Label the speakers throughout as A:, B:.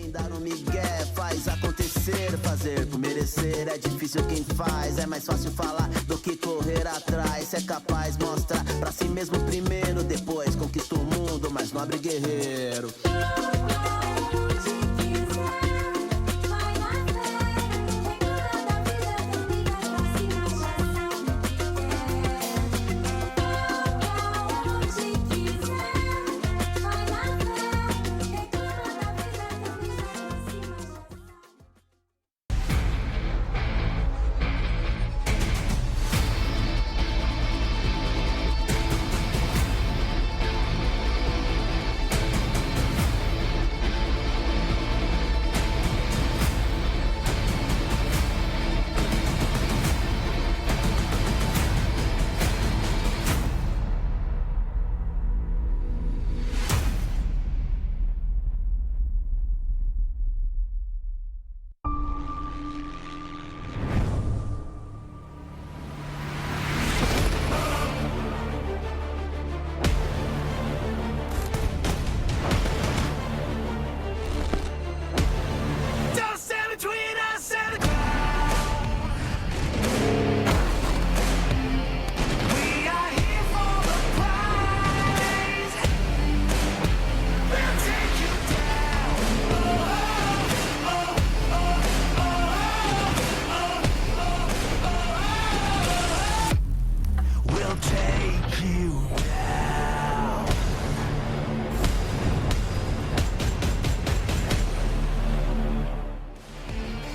A: Sem dar migué, faz acontecer, fazer por merecer. É difícil quem faz, é mais fácil falar do que correr atrás. Se é capaz, mostra pra si mesmo primeiro, depois conquista o mundo, mais nobre guerreiro.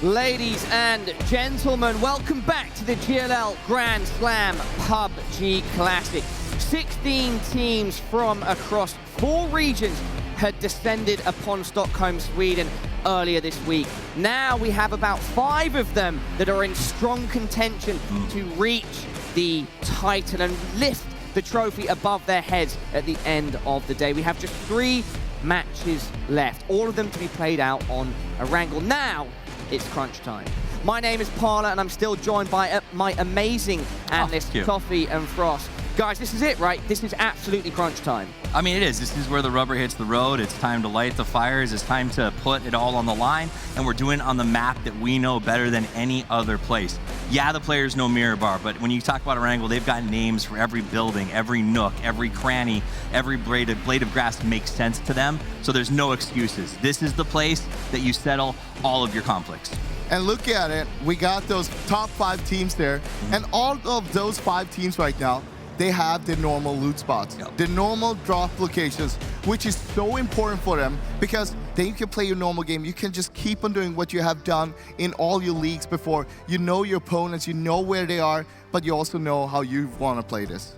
B: Ladies and gentlemen, welcome back to the GLL Grand Slam PUBG Classic. 16 teams from across 4 regions had descended upon Stockholm, Sweden earlier this week. Now we have about 5 of them that are in strong contention to reach the title and lift the trophy above their heads at the end of the day. We have just 3 matches left, all of them to be played out on Erangel. Now, it's crunch time. My name is Parla, and I'm still joined by my amazing analyst, Coffee and Frost. Guys, this is it, right? This is absolutely crunch time.
C: I mean, it is. This is where the rubber hits the road. It's time to light the fires. It's time to put it all on the line, and we're doing it on the map that we know better than any other place. Yeah, the players know Mirabar, but when you talk about Erangel, they've got names for every building, every nook, every cranny, every blade of grass makes sense to them, so there's no excuses. This is the place that you settle all of your conflicts.
D: And look at it, we got those top 5 teams there, and all of those 5 teams right now, they have the normal loot spots, the normal drop locations, which is so important for them because then you can play your normal game. You can just keep on doing what you have done in all your leagues before. You know your opponents, you know where they are, but you also know how you want to play this.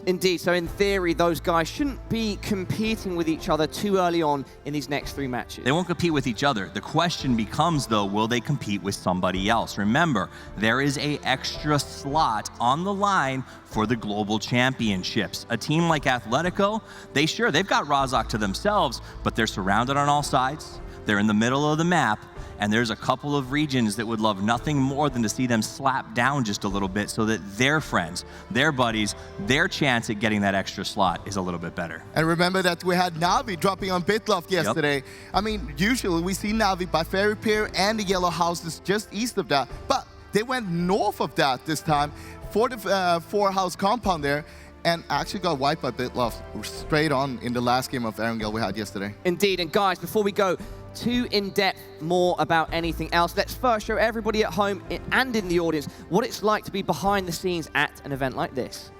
B: Indeed, so in theory, those guys shouldn't be competing with each other too early on in these next 3 matches.
C: They won't compete with each other. The question becomes, though, will they compete with somebody else? Remember, there is an extra slot on the line for the global championships. A team like Athletico, they've got Razak to themselves, but they're surrounded on all sides. They're in the middle of the map. And there's a couple of regions that would love nothing more than to see them slap down just a little bit so that their friends, their buddies, their chance at getting that extra slot is a little bit better.
D: And remember that we had Navi dropping on Bitloft yesterday. I mean, usually we see Navi by Ferry Pier and the yellow houses just east of that, but they went north of that this time for the 4-house compound there, and actually got wiped by Bitloft straight on in the last game of Erangel we had yesterday.
B: Indeed, and guys, before we go too in-depth more about anything else, let's first show everybody at home and in the audience what it's like to be behind the scenes at an event like this.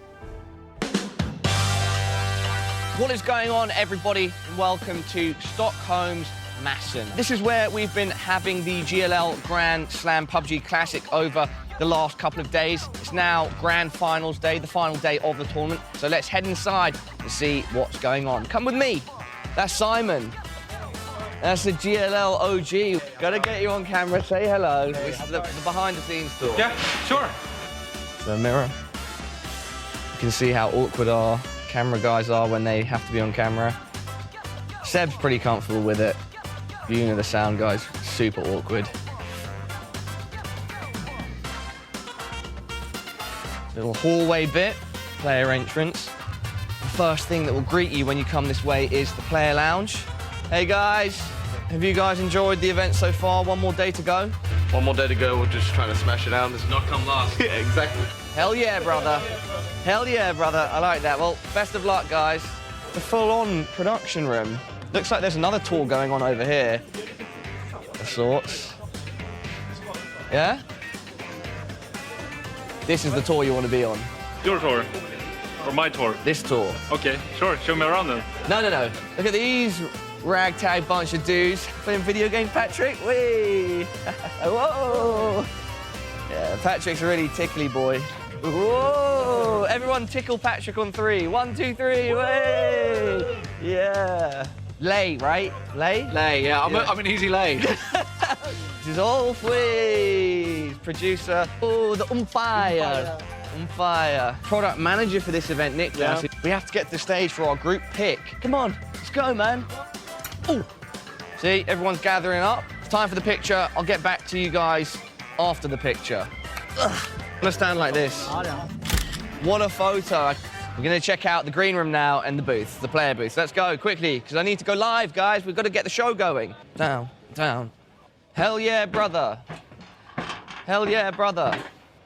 B: What is going on, everybody? Welcome to Stockholm's Massen. This is where we've been having the GLL Grand Slam PUBG Classic over the last couple of days. It's now Grand Finals Day, the final day of the tournament. So let's head inside to see what's going on. Come with me. That's Simon. That's the GLL OG. Gotta get you on camera, say hello. This is the behind-the-scenes tour.
E: Yeah, sure.
B: The mirror. You can see how awkward our camera guys are when they have to be on camera. Seb's pretty comfortable with it. You know the sound guys, super awkward. Little hallway bit, player entrance. The first thing that will greet you when you come this way is the player lounge. Hey guys,
E: Have you guys enjoyed the event so far? One more day to go?
F: One more day to go, we're just trying to smash it out. Let's not come last. Yeah, exactly.
E: Hell yeah, brother. Hell yeah, brother. I like that. Well, best of luck, guys. The full-on production room. Looks like there's another tour going on over here. Of sorts. Yeah? This is the tour you want to be on.
G: Your tour? Or my tour?
E: This tour.
G: Okay, sure. Show me around then.
E: No. Look at these ragtag bunch of dudes playing video game, Patrick. Whee! Whoa! Yeah, Patrick's a really tickly boy. Whoa! Everyone tickle Patrick on 3. 1, 2, 3. Way! Yeah. Lay, right? Lay?
F: Lay, yeah. I'm an easy lay.
E: This is all Fleas. Producer. Oh, the fire. On fire. Product manager for this event, Nick.
F: Yeah.
E: So we have to get to the stage for our group pick. Come on, let's go, man. Ooh. See, everyone's gathering up. It's time for the picture. I'll get back to you guys after the picture. Ugh. I'm gonna stand like this. What a photo. We're gonna check out the green room now and the booth, the player booth. Let's go quickly, because I need to go live, guys. We've got to get the show going. Down, down. Hell yeah, brother. Hell yeah, brother.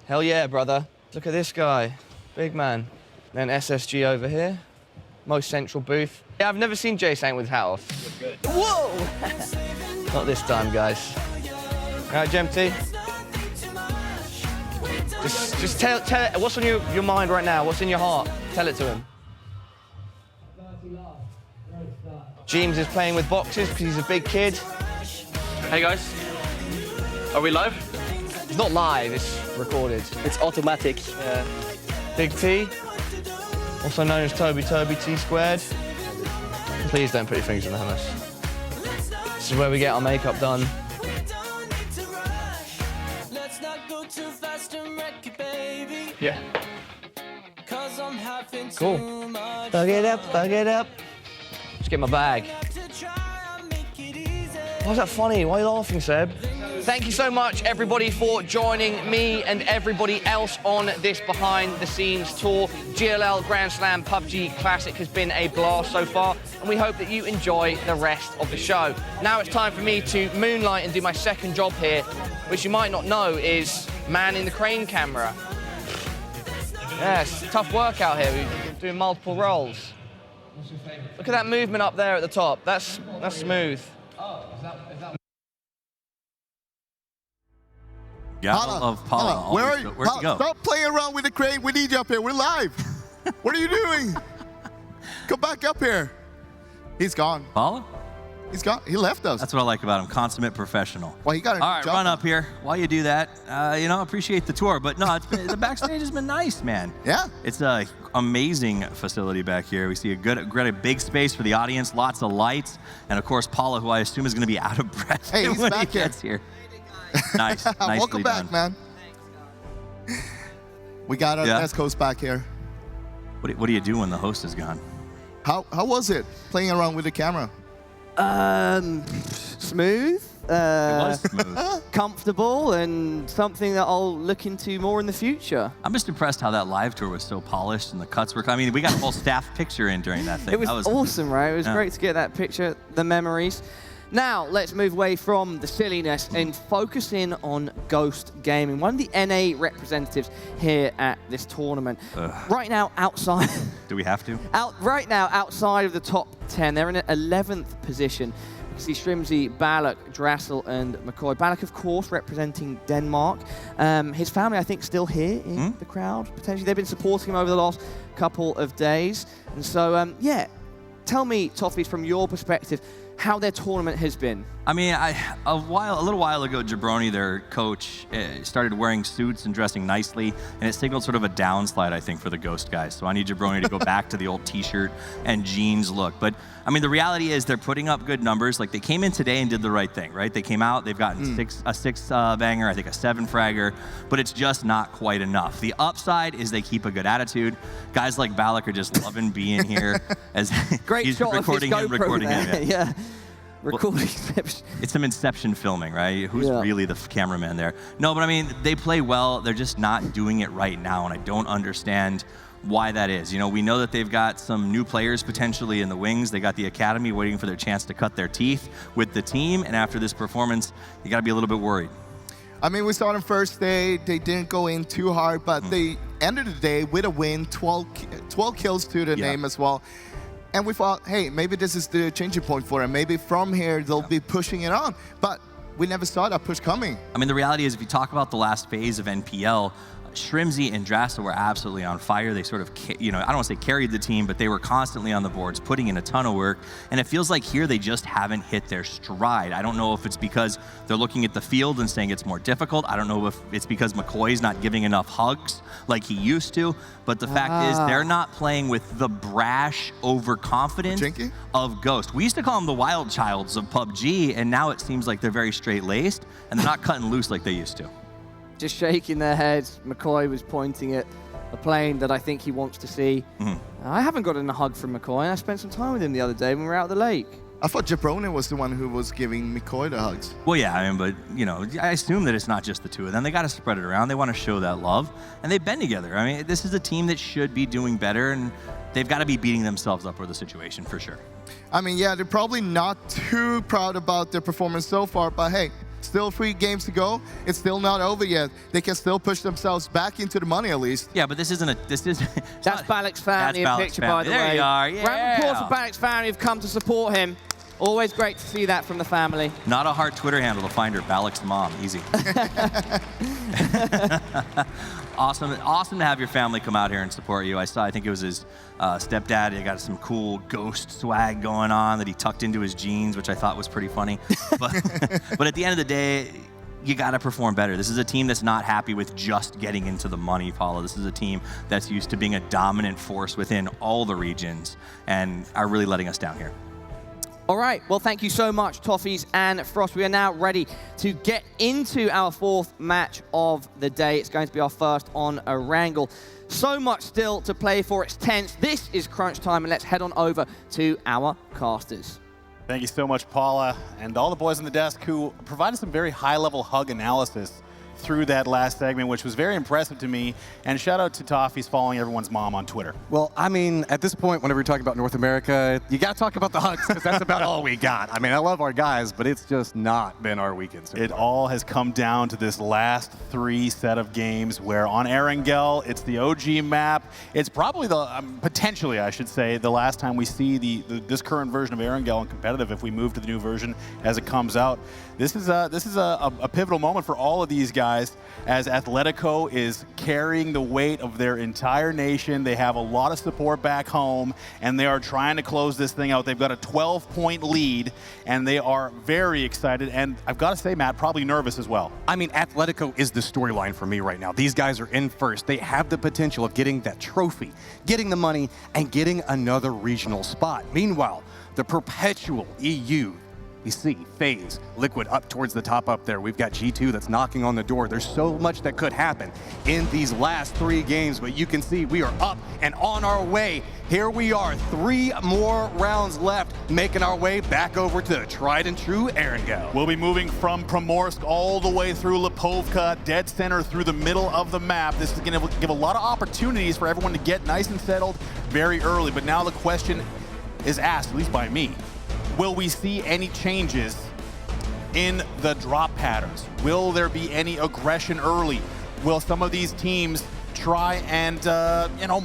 E: Hell yeah, brother. Look at this guy, big man. Then SSG over here, most central booth. Yeah, I've never seen Jay Saint with hat off. Whoa! Not this time, guys. All right, Gemty. Just tell it, what's on your mind right now? What's in your heart? Tell it to him. James is playing with boxes because he's a big kid.
F: Hey guys, are we live?
E: It's not live, it's recorded.
H: It's automatic.
E: Yeah. Big T, also known as Toby T squared. Please don't put your fingers in the hummus. This is where we get our makeup done.
F: Yeah.
E: Cool. Bug it up. Just get my bag. Why is that funny? Why are you laughing, Seb? Thank you so much, everybody, for joining me and everybody else on this behind-the-scenes tour. GLL Grand Slam PUBG Classic has been a blast so far, and we hope that you enjoy the rest of the show. Now it's time for me to moonlight and do my second job here, which you might not know is man in the crane camera. Yeah, it's a tough work out here. We're doing multiple roles. Look at that movement up there at the top. That's smooth.
C: Battle of Paula.
D: Where are you?
C: Where'd you go?
D: Stop playing around with the crane. We need you up here. We're live. What are you doing? Come back up here. He's gone.
C: Paula?
D: He's gone. He left us.
C: That's what I like about him. Consummate professional.
D: Well, he got a
C: All right,
D: job.
C: run up here. While you do that, appreciate the tour. But no, the backstage has been nice, man.
D: Yeah.
C: It's an amazing facility back here. We see a big space for the audience, lots of lights, and of course Paula, who I assume is going to be out of breath
D: Hey, he's
C: when
D: back
C: he gets here. Nice. Nicely
D: Welcome back,
C: done.
D: man. We got our West Coast back here.
C: What do you do when the host is gone?
D: How was it playing around with the camera?
H: Smooth.
C: It was smooth.
H: Comfortable, and something that I'll look into more in the future.
C: I'm just impressed how that live tour was so polished and the cuts were. I mean, we got a whole staff picture in during that thing.
H: It was awesome, right? It was
C: Yeah.
H: great to get that picture, the memories. Now, let's move away from the silliness and focus in on Ghost Gaming, one of the NA representatives here at this tournament. Right now, outside...
C: Do we have to?
H: Right now, outside of the top 10, they're in an 11th position. You can see Strimsy, Balak, Drassel, and McCoy. Balak, of course, representing Denmark. His family, I think, still here in the crowd, potentially. They've been supporting him over the last couple of days. And so, yeah, tell me, Toffees, from your perspective, how their tournament has been.
C: I mean, a little while ago, Jabroni, their coach, started wearing suits and dressing nicely, and it signaled sort of a downslide, I think, for the Ghost guys. So I need Jabroni to go back to the old T-shirt and jeans look. But I mean, the reality is they're putting up good numbers. Like, they came in today and did the right thing, right? They came out, they've gotten a six banger, I think a 7 fragger, but it's just not quite enough. The upside is they keep a good attitude. Guys like Balak are just loving being here as
H: Great
C: he's
H: shot
C: recording
H: of his
C: him, recording
H: there.
C: him.
H: Yeah. Recording.
C: It's some Inception filming, right? Who's really the cameraman there? No, but I mean, they play well. They're just not doing it right now, and I don't understand why that is. You know, we know that they've got some new players potentially in the wings. They got the academy waiting for their chance to cut their teeth with the team, and after this performance, you got to be a little bit worried.
D: I mean, we saw them first day, they didn't go in too hard, but they ended the day with a win, 12 kills to the name as well. And we thought, hey, maybe this is the changing point for them. Maybe from here, they'll be pushing it on. But we never saw that push coming.
C: I mean, the reality is, if you talk about the last phase of NPL, Shrimzy and Drassel were absolutely on fire. They sort of, you know, I don't want to say carried the team, but they were constantly on the boards, putting in a ton of work. And it feels like here they just haven't hit their stride. I don't know if it's because they're looking at the field and saying it's more difficult. I don't know if it's because McCoy's not giving enough hugs like he used to. But the fact is, they're not playing with the brash overconfidence of Ghost. We used to call them the wild childs of PUBG, and now it seems like they're very straight-laced, and they're not cutting loose like they used to.
H: Just shaking their heads. McCoy was pointing at a plane that I think he wants to see. I haven't gotten a hug from McCoy, and I spent some time with him the other day when we were out at the lake.
D: I thought Jabroni was the one who was giving McCoy the hugs.
C: Well, yeah, I mean, but, you know, I assume that it's not just the two of them. They got to spread it around. They want to show that love, and they've been together. I mean, this is a team that should be doing better, and they've got to be beating themselves up for the situation, for sure.
D: I mean, yeah, they're probably not too proud about their performance so far, but hey, still 3 games to go. It's still not over yet. They can still push themselves back into the money at least.
C: Yeah, but this isn't a...
H: That's Balak's family in picture, by the way.
C: There you are, yeah.
H: Round of applause for Balak's family who've come to support him. Always great to see that from the family.
C: Not a hard Twitter handle to find her, Balak's mom. Easy. Awesome to have your family come out here and support you. I think it was his stepdad. He got some cool Ghost swag going on that he tucked into his jeans, which I thought was pretty funny. But at the end of the day, you got to perform better. This is a team that's not happy with just getting into the money, Paula. This is a team that's used to being a dominant force within all the regions and are really letting us down here.
H: All right, well, thank you so much, Toffees and Frost. We are now ready to get into our 4th match of the day. It's going to be our first on Erangel. So much still to play for. It's tense. This is crunch time, and let's head on over to our casters.
I: Thank you so much, Paula, and all the boys on the desk who provided some very high-level hug analysis through that last segment, which was very impressive to me. And shout out to Toffees following everyone's mom on Twitter.
J: Well, I mean, at this point, whenever you're talking about North America, you got to talk about the hugs, because that's about all we got. I mean, I love our guys, but it's just not been our weekend so far.
I: It all has come down to this last 3 set of games where on Erangel, it's the OG map. It's probably the, potentially, I should say, the last time we see this current version of Erangel in competitive if we move to the new version as it comes out. This is a pivotal moment for all of these guys as Athletico is carrying the weight of their entire nation. They have a lot of support back home, and they are trying to close this thing out. They've got a 12-point lead, and they are very excited. And I've got to say, Matt, probably nervous as well.
J: I mean, Athletico is the storyline for me right now. These guys are in first. They have the potential of getting that trophy, getting the money, and getting another regional spot. Meanwhile, the perpetual EU, we see FaZe, Liquid up towards the top up there. We've got G2 that's knocking on the door. There's so much that could happen in these last 3 games, but you can see we are up and on our way. Here we are, 3 more rounds left, making our way back over to tried and true Erangel.
I: We'll be moving from Primorsk all the way through Lipovka, dead center through the middle of the map. This is going to give a lot of opportunities for everyone to get nice and settled very early, but now the question is asked, at least by me. Will we see any changes in the drop patterns? Will there be any aggression early? Will some of these teams try and,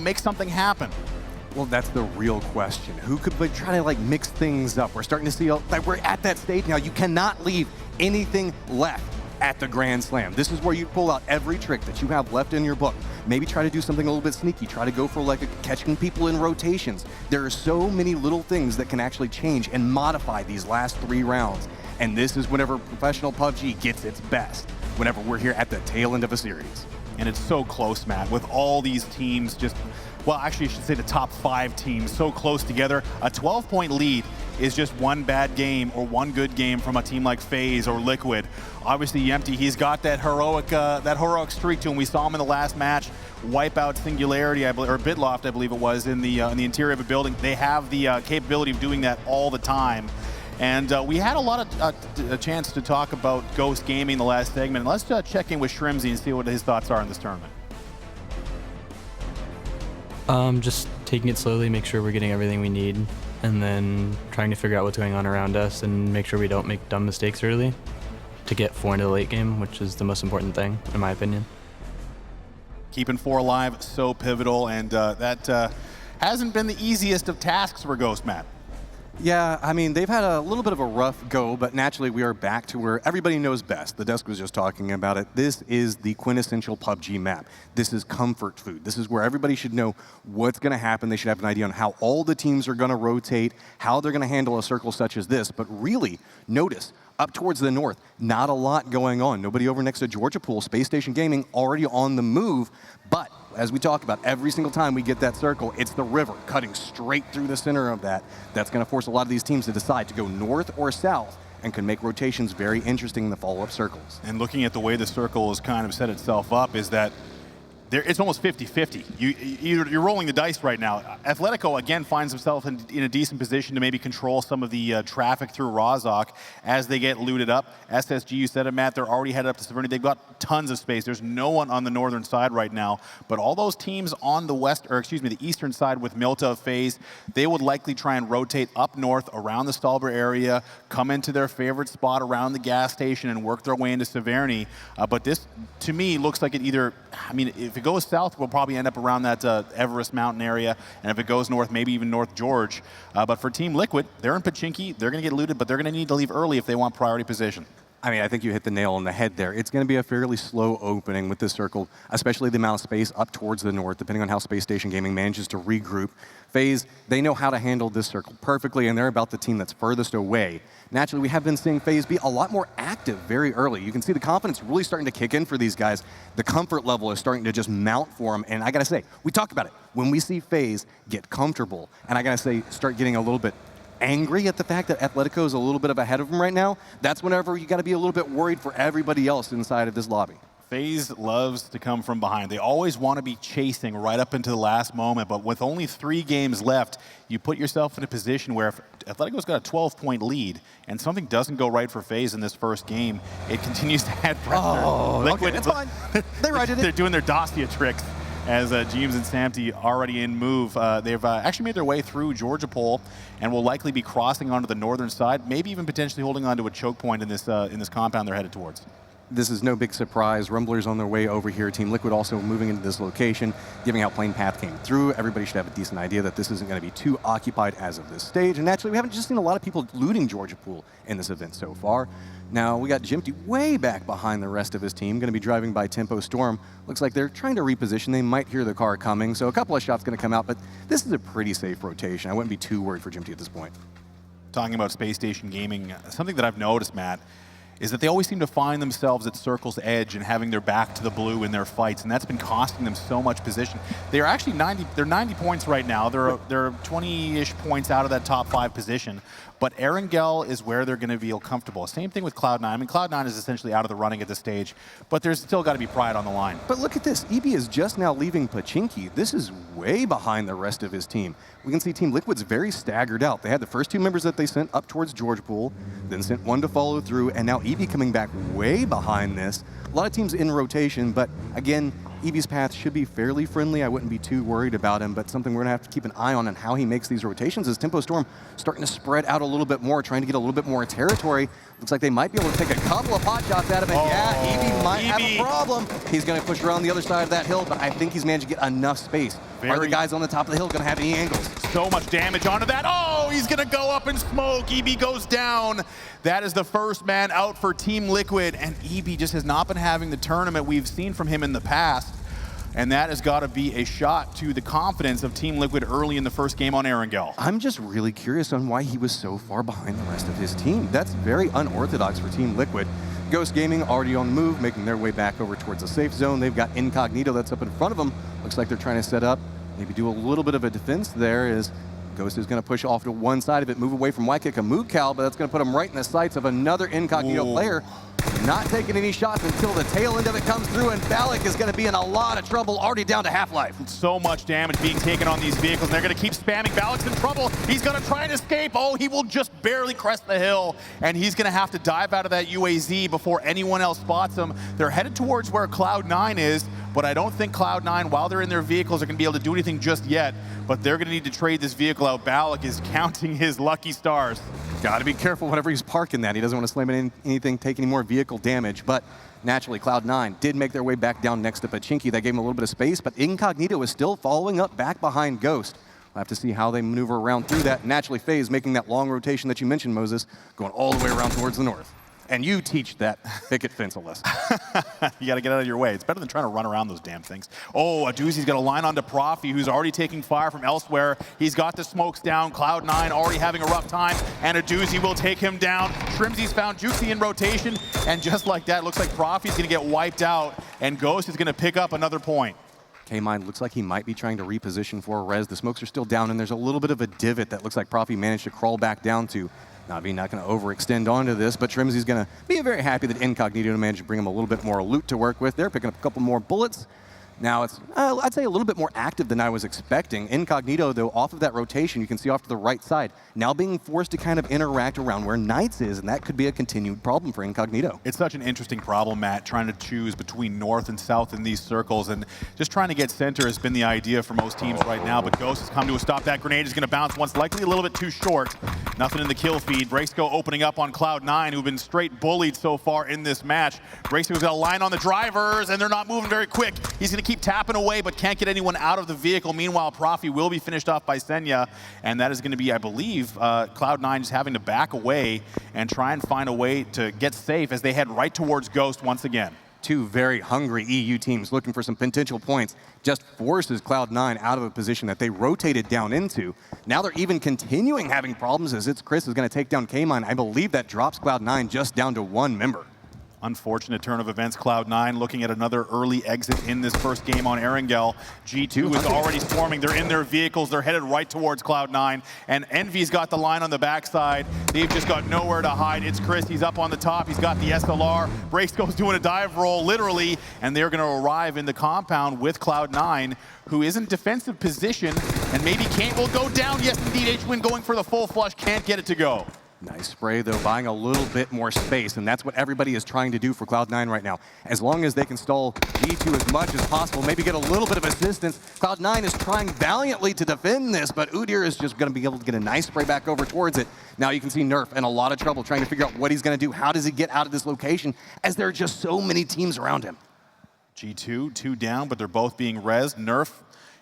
I: make something happen?
J: Well, that's the real question. Who could try to mix things up? We're starting to see, we're at that stage now. You cannot leave anything left at the Grand Slam. This is where you pull out every trick that you have left in your book. Maybe try to do something a little bit sneaky. Try to go for catching people in rotations. There are so many little things that can actually change and modify these last 3 rounds. And this is whenever professional PUBG gets its best, whenever we're here at the tail end of a series.
I: And it's so close, Matt, with all these teams just, well, actually I should say the top 5 teams so close together. A 12-point lead is just one bad game or one good game from a team like FaZe or Liquid. Obviously, Yempty, he's got that heroic streak to him. We saw him in the last match wipe out Singularity, or Bitloft, I believe it was, in the interior of a building. They have the capability of doing that all the time. And we had a lot of a chance to talk about Ghost Gaming in the last segment. And let's check in with Shrimzy and see what his thoughts are in this tournament.
K: Just taking it slowly, make sure we're getting everything we need, and then trying to figure out what's going on around us and make sure we don't make dumb mistakes early to get 4 into the late game, which is the most important thing, in my opinion.
I: Keeping 4 alive, so pivotal, and that hasn't been the easiest of tasks for Ghost, Matt.
J: Yeah, I mean, they've had a little bit of a rough go, but naturally we are back to where everybody knows best. The desk was just talking about it. This is the quintessential PUBG map. This is comfort food. This is where everybody should know what's going to happen. They should have an idea on how all the teams are going to rotate, how they're going to handle a circle such as this. But really, notice, up towards the north, not a lot going on. Nobody over next to Georgia Pool. Spacestation Gaming already on the move, but as we talk about, every single time we get that circle, it's the river cutting straight through the center of that. That's going to force a lot of these teams to decide to go north or south and can make rotations very interesting in the follow-up circles.
I: And looking at the way the circle has kind of set itself up is that it's almost 50-50. You're rolling the dice right now. Athletico, again, finds himself in a decent position to maybe control some of the traffic through Rozhok as they get looted up. SSG, you said it, Matt, they're already headed up to Severny. They've got tons of space. There's no one on the northern side right now. But all those teams on the eastern side with Milta, FaZe, they would likely try and rotate up north around the Stalber area, come into their favorite spot around the gas station and work their way into Severny. But this, to me, looks like it either, I mean, if it goes south, we'll probably end up around that Everest Mountain area, and if it goes north, maybe even North George. But for Team Liquid, they're in Pachinki. They're going to get looted, but they're going to need to leave early if they want priority position.
J: I mean, I think you hit the nail on the head there. It's going to be a fairly slow opening with this circle, especially the amount of space up towards the north, depending on how Spacestation Gaming manages to regroup. FaZe, they know how to handle this circle perfectly, and they're about the team that's furthest away. Naturally, we have been seeing FaZe be a lot more active very early. You can see the confidence really starting to kick in for these guys. The comfort level is starting to just mount for them, and I got to say, we talked about it. When we see FaZe get comfortable, and I got to say, start getting a little bit angry at the fact that Athletico is a little bit ahead of them right now, that's whenever you got to be a little bit worried for everybody else inside of this lobby.
I: FaZe loves to come from behind. They always want to be chasing right up into the last moment, but with only 3 games left, you put yourself in a position where if Athletico's got a 12-point lead and something doesn't go right for FaZe in this first game, it continues to add pressure.
J: Oh, Liquid, okay, that's fine. They righted it.
I: They're doing their Dacia tricks as Jeems and Samty already in move. They've actually made their way through Georgia Pole and will likely be crossing onto the northern side, maybe even potentially holding onto a choke point in this compound they're headed towards.
J: This is no big surprise. Rumblers on their way over here. Team Liquid also moving into this location, giving out Plane Path came through. Everybody should have a decent idea that this isn't going to be too occupied as of this stage. And naturally, we haven't just seen a lot of people looting Georgia Pool in this event so far. Now, we got Jimpty way back behind the rest of his team, going to be driving by Tempo Storm. Looks like they're trying to reposition. They might hear the car coming, so a couple of shots going to come out, but this is a pretty safe rotation. I wouldn't be too worried for Jimpty at this point.
I: Talking about Spacestation Gaming, something that I've noticed, Matt, is that they always seem to find themselves at Circle's edge and having their back to the blue in their fights, and that's been costing them so much position. They are actually 90 points right now. They're 20-ish points out of that top 5 position, but Erangel is where they're going to feel comfortable. Same thing with Cloud9. I mean, Cloud9 is essentially out of the running at this stage, but there's still got to be pride on the line.
J: But look at this. EB is just now leaving Pachinki. This is way behind the rest of his team. We can see Team Liquid's very staggered out. They had the first 2 members that they sent up towards George Pool, then sent 1 to follow through, and now EB coming back way behind this. A lot of teams in rotation, but again, EB's path should be fairly friendly. I wouldn't be too worried about him, but something we're going to have to keep an eye on and how he makes these rotations is Tempo Storm starting to spread out a little bit more, trying to get a little bit more territory. Looks like they might be able to take a couple of pot shots at him, and yeah, EB might have a problem. He's going to push around the other side of that hill, but I think he's managed to get enough space. Are the guys on the top of the hill going to have any angles?
I: So much damage onto that. Oh, he's going to go up in smoke. EB goes down. That is the first man out for Team Liquid, and EB just has not been having the tournament we've seen from him in the past. And that has got to be a shot to the confidence of Team Liquid early in the first game on Erangel.
J: I'm just really curious on why he was so far behind the rest of his team. That's very unorthodox for Team Liquid. Ghost Gaming already on the move, making their way back over towards the safe zone. They've got Incognito that's up in front of them. Looks like they're trying to set up, maybe do a little bit of a defense there as Ghost is going to push off to one side of it, move away from Waikika Moodcal, but that's going to put him right in the sights of another Incognito player. Not taking any shots until the tail end of it comes through, and Balak is going to be in a lot of trouble, already down to half-life.
I: So much damage being taken on these vehicles, and they're going to keep spamming. Balak's in trouble. He's going to try and escape. Oh, he will just barely crest the hill, and he's going to have to dive out of that UAZ before anyone else spots him. They're headed towards where Cloud9 is. but I don't think Cloud9, while they're in their vehicles, are going to be able to do anything just yet, but they're going to need to trade this vehicle out. Balak is counting his lucky stars.
J: Got to be careful whenever he's parking that. He doesn't want to slam in anything, take any more vehicle damage, but naturally, Cloud9 did make their way back down next to Pachinki. That gave him a little bit of space, but Incognito is still following up back behind Ghost. We'll have to see how they maneuver around through that. Naturally, FaZe making that long rotation that you mentioned, Moses, going all the way around towards the north. And you teach that picket fence a lesson.
I: You got to get out of your way. It's better than trying to run around those damn things. Oh, Aduzi's got a line onto Profi, who's already taking fire from elsewhere. He's got the smokes down. Cloud9 already having a rough time, and Aduzi will take him down. Shrimzy's found Juxi in rotation, and just like that, looks like Profi's going to get wiped out, and Ghost is going to pick up another point.
J: K-Mind looks like he might be trying to reposition for a res. The smokes are still down, and there's a little bit of a divot that looks like Profi managed to crawl back down to. Navi not going to overextend onto this, but Shrimzy's going to be very happy that Incognito managed to bring him a little bit more loot to work with. They're picking up a couple more bullets. Now it's, I'd say, a little bit more active than I was expecting. Incognito, though, off of that rotation, you can see off to the right side, now being forced to kind of interact around where Knights is, and that could be a continued problem for Incognito.
I: It's such an interesting problem, Matt, trying to choose between north and south in these circles, and just trying to get center has been the idea for most teams right now, but Ghost has come to a stop. That grenade is going to bounce once, likely a little bit too short. Nothing in the kill feed. Breaksco opening up on Cloud9, who've been straight bullied so far in this match. Breaksco's got a line on the drivers, and they're not moving very quick. He's going to keep tapping away, but can't get anyone out of the vehicle. Meanwhile, Profi will be finished off by Senya, and that is going to be, I believe, Cloud9 just having to back away and try and find a way to get safe as they head right towards Ghost once again.
J: Two very hungry EU teams looking for some potential points. Just forces Cloud9 out of a position that they rotated down into. Now they're even continuing having problems as it's Chris is going to take down K-Mine. I believe that drops Cloud9 just down to one member.
I: Unfortunate turn of events. Cloud9 looking at another early exit in this first game on Erangel. G2 is already swarming. They're in their vehicles. They're headed right towards Cloud9. And Envy's got the line on the backside. They've just got nowhere to hide. It's Chris. He's up on the top. He's got the SLR. Breaksco's doing a dive roll, literally. And they're going to arrive in the compound with Cloud9, who is in defensive position and maybe will go down. Yes, indeed. HWin going for the full flush. Can't get it to go.
J: Nice spray, though, buying a little bit more space, and that's what everybody is trying to do for Cloud9 right now. As long as they can stall G2 as much as possible, maybe get a little bit of assistance. Cloud9 is trying valiantly to defend this, but Udyr is just going to be able to get a nice spray back over towards it. Now you can see Nerf in a lot of trouble trying to figure out what he's going to do. How does he get out of this location, as there are just so many teams around him?
I: G2, 2 down, but they're both being rezzed. Nerf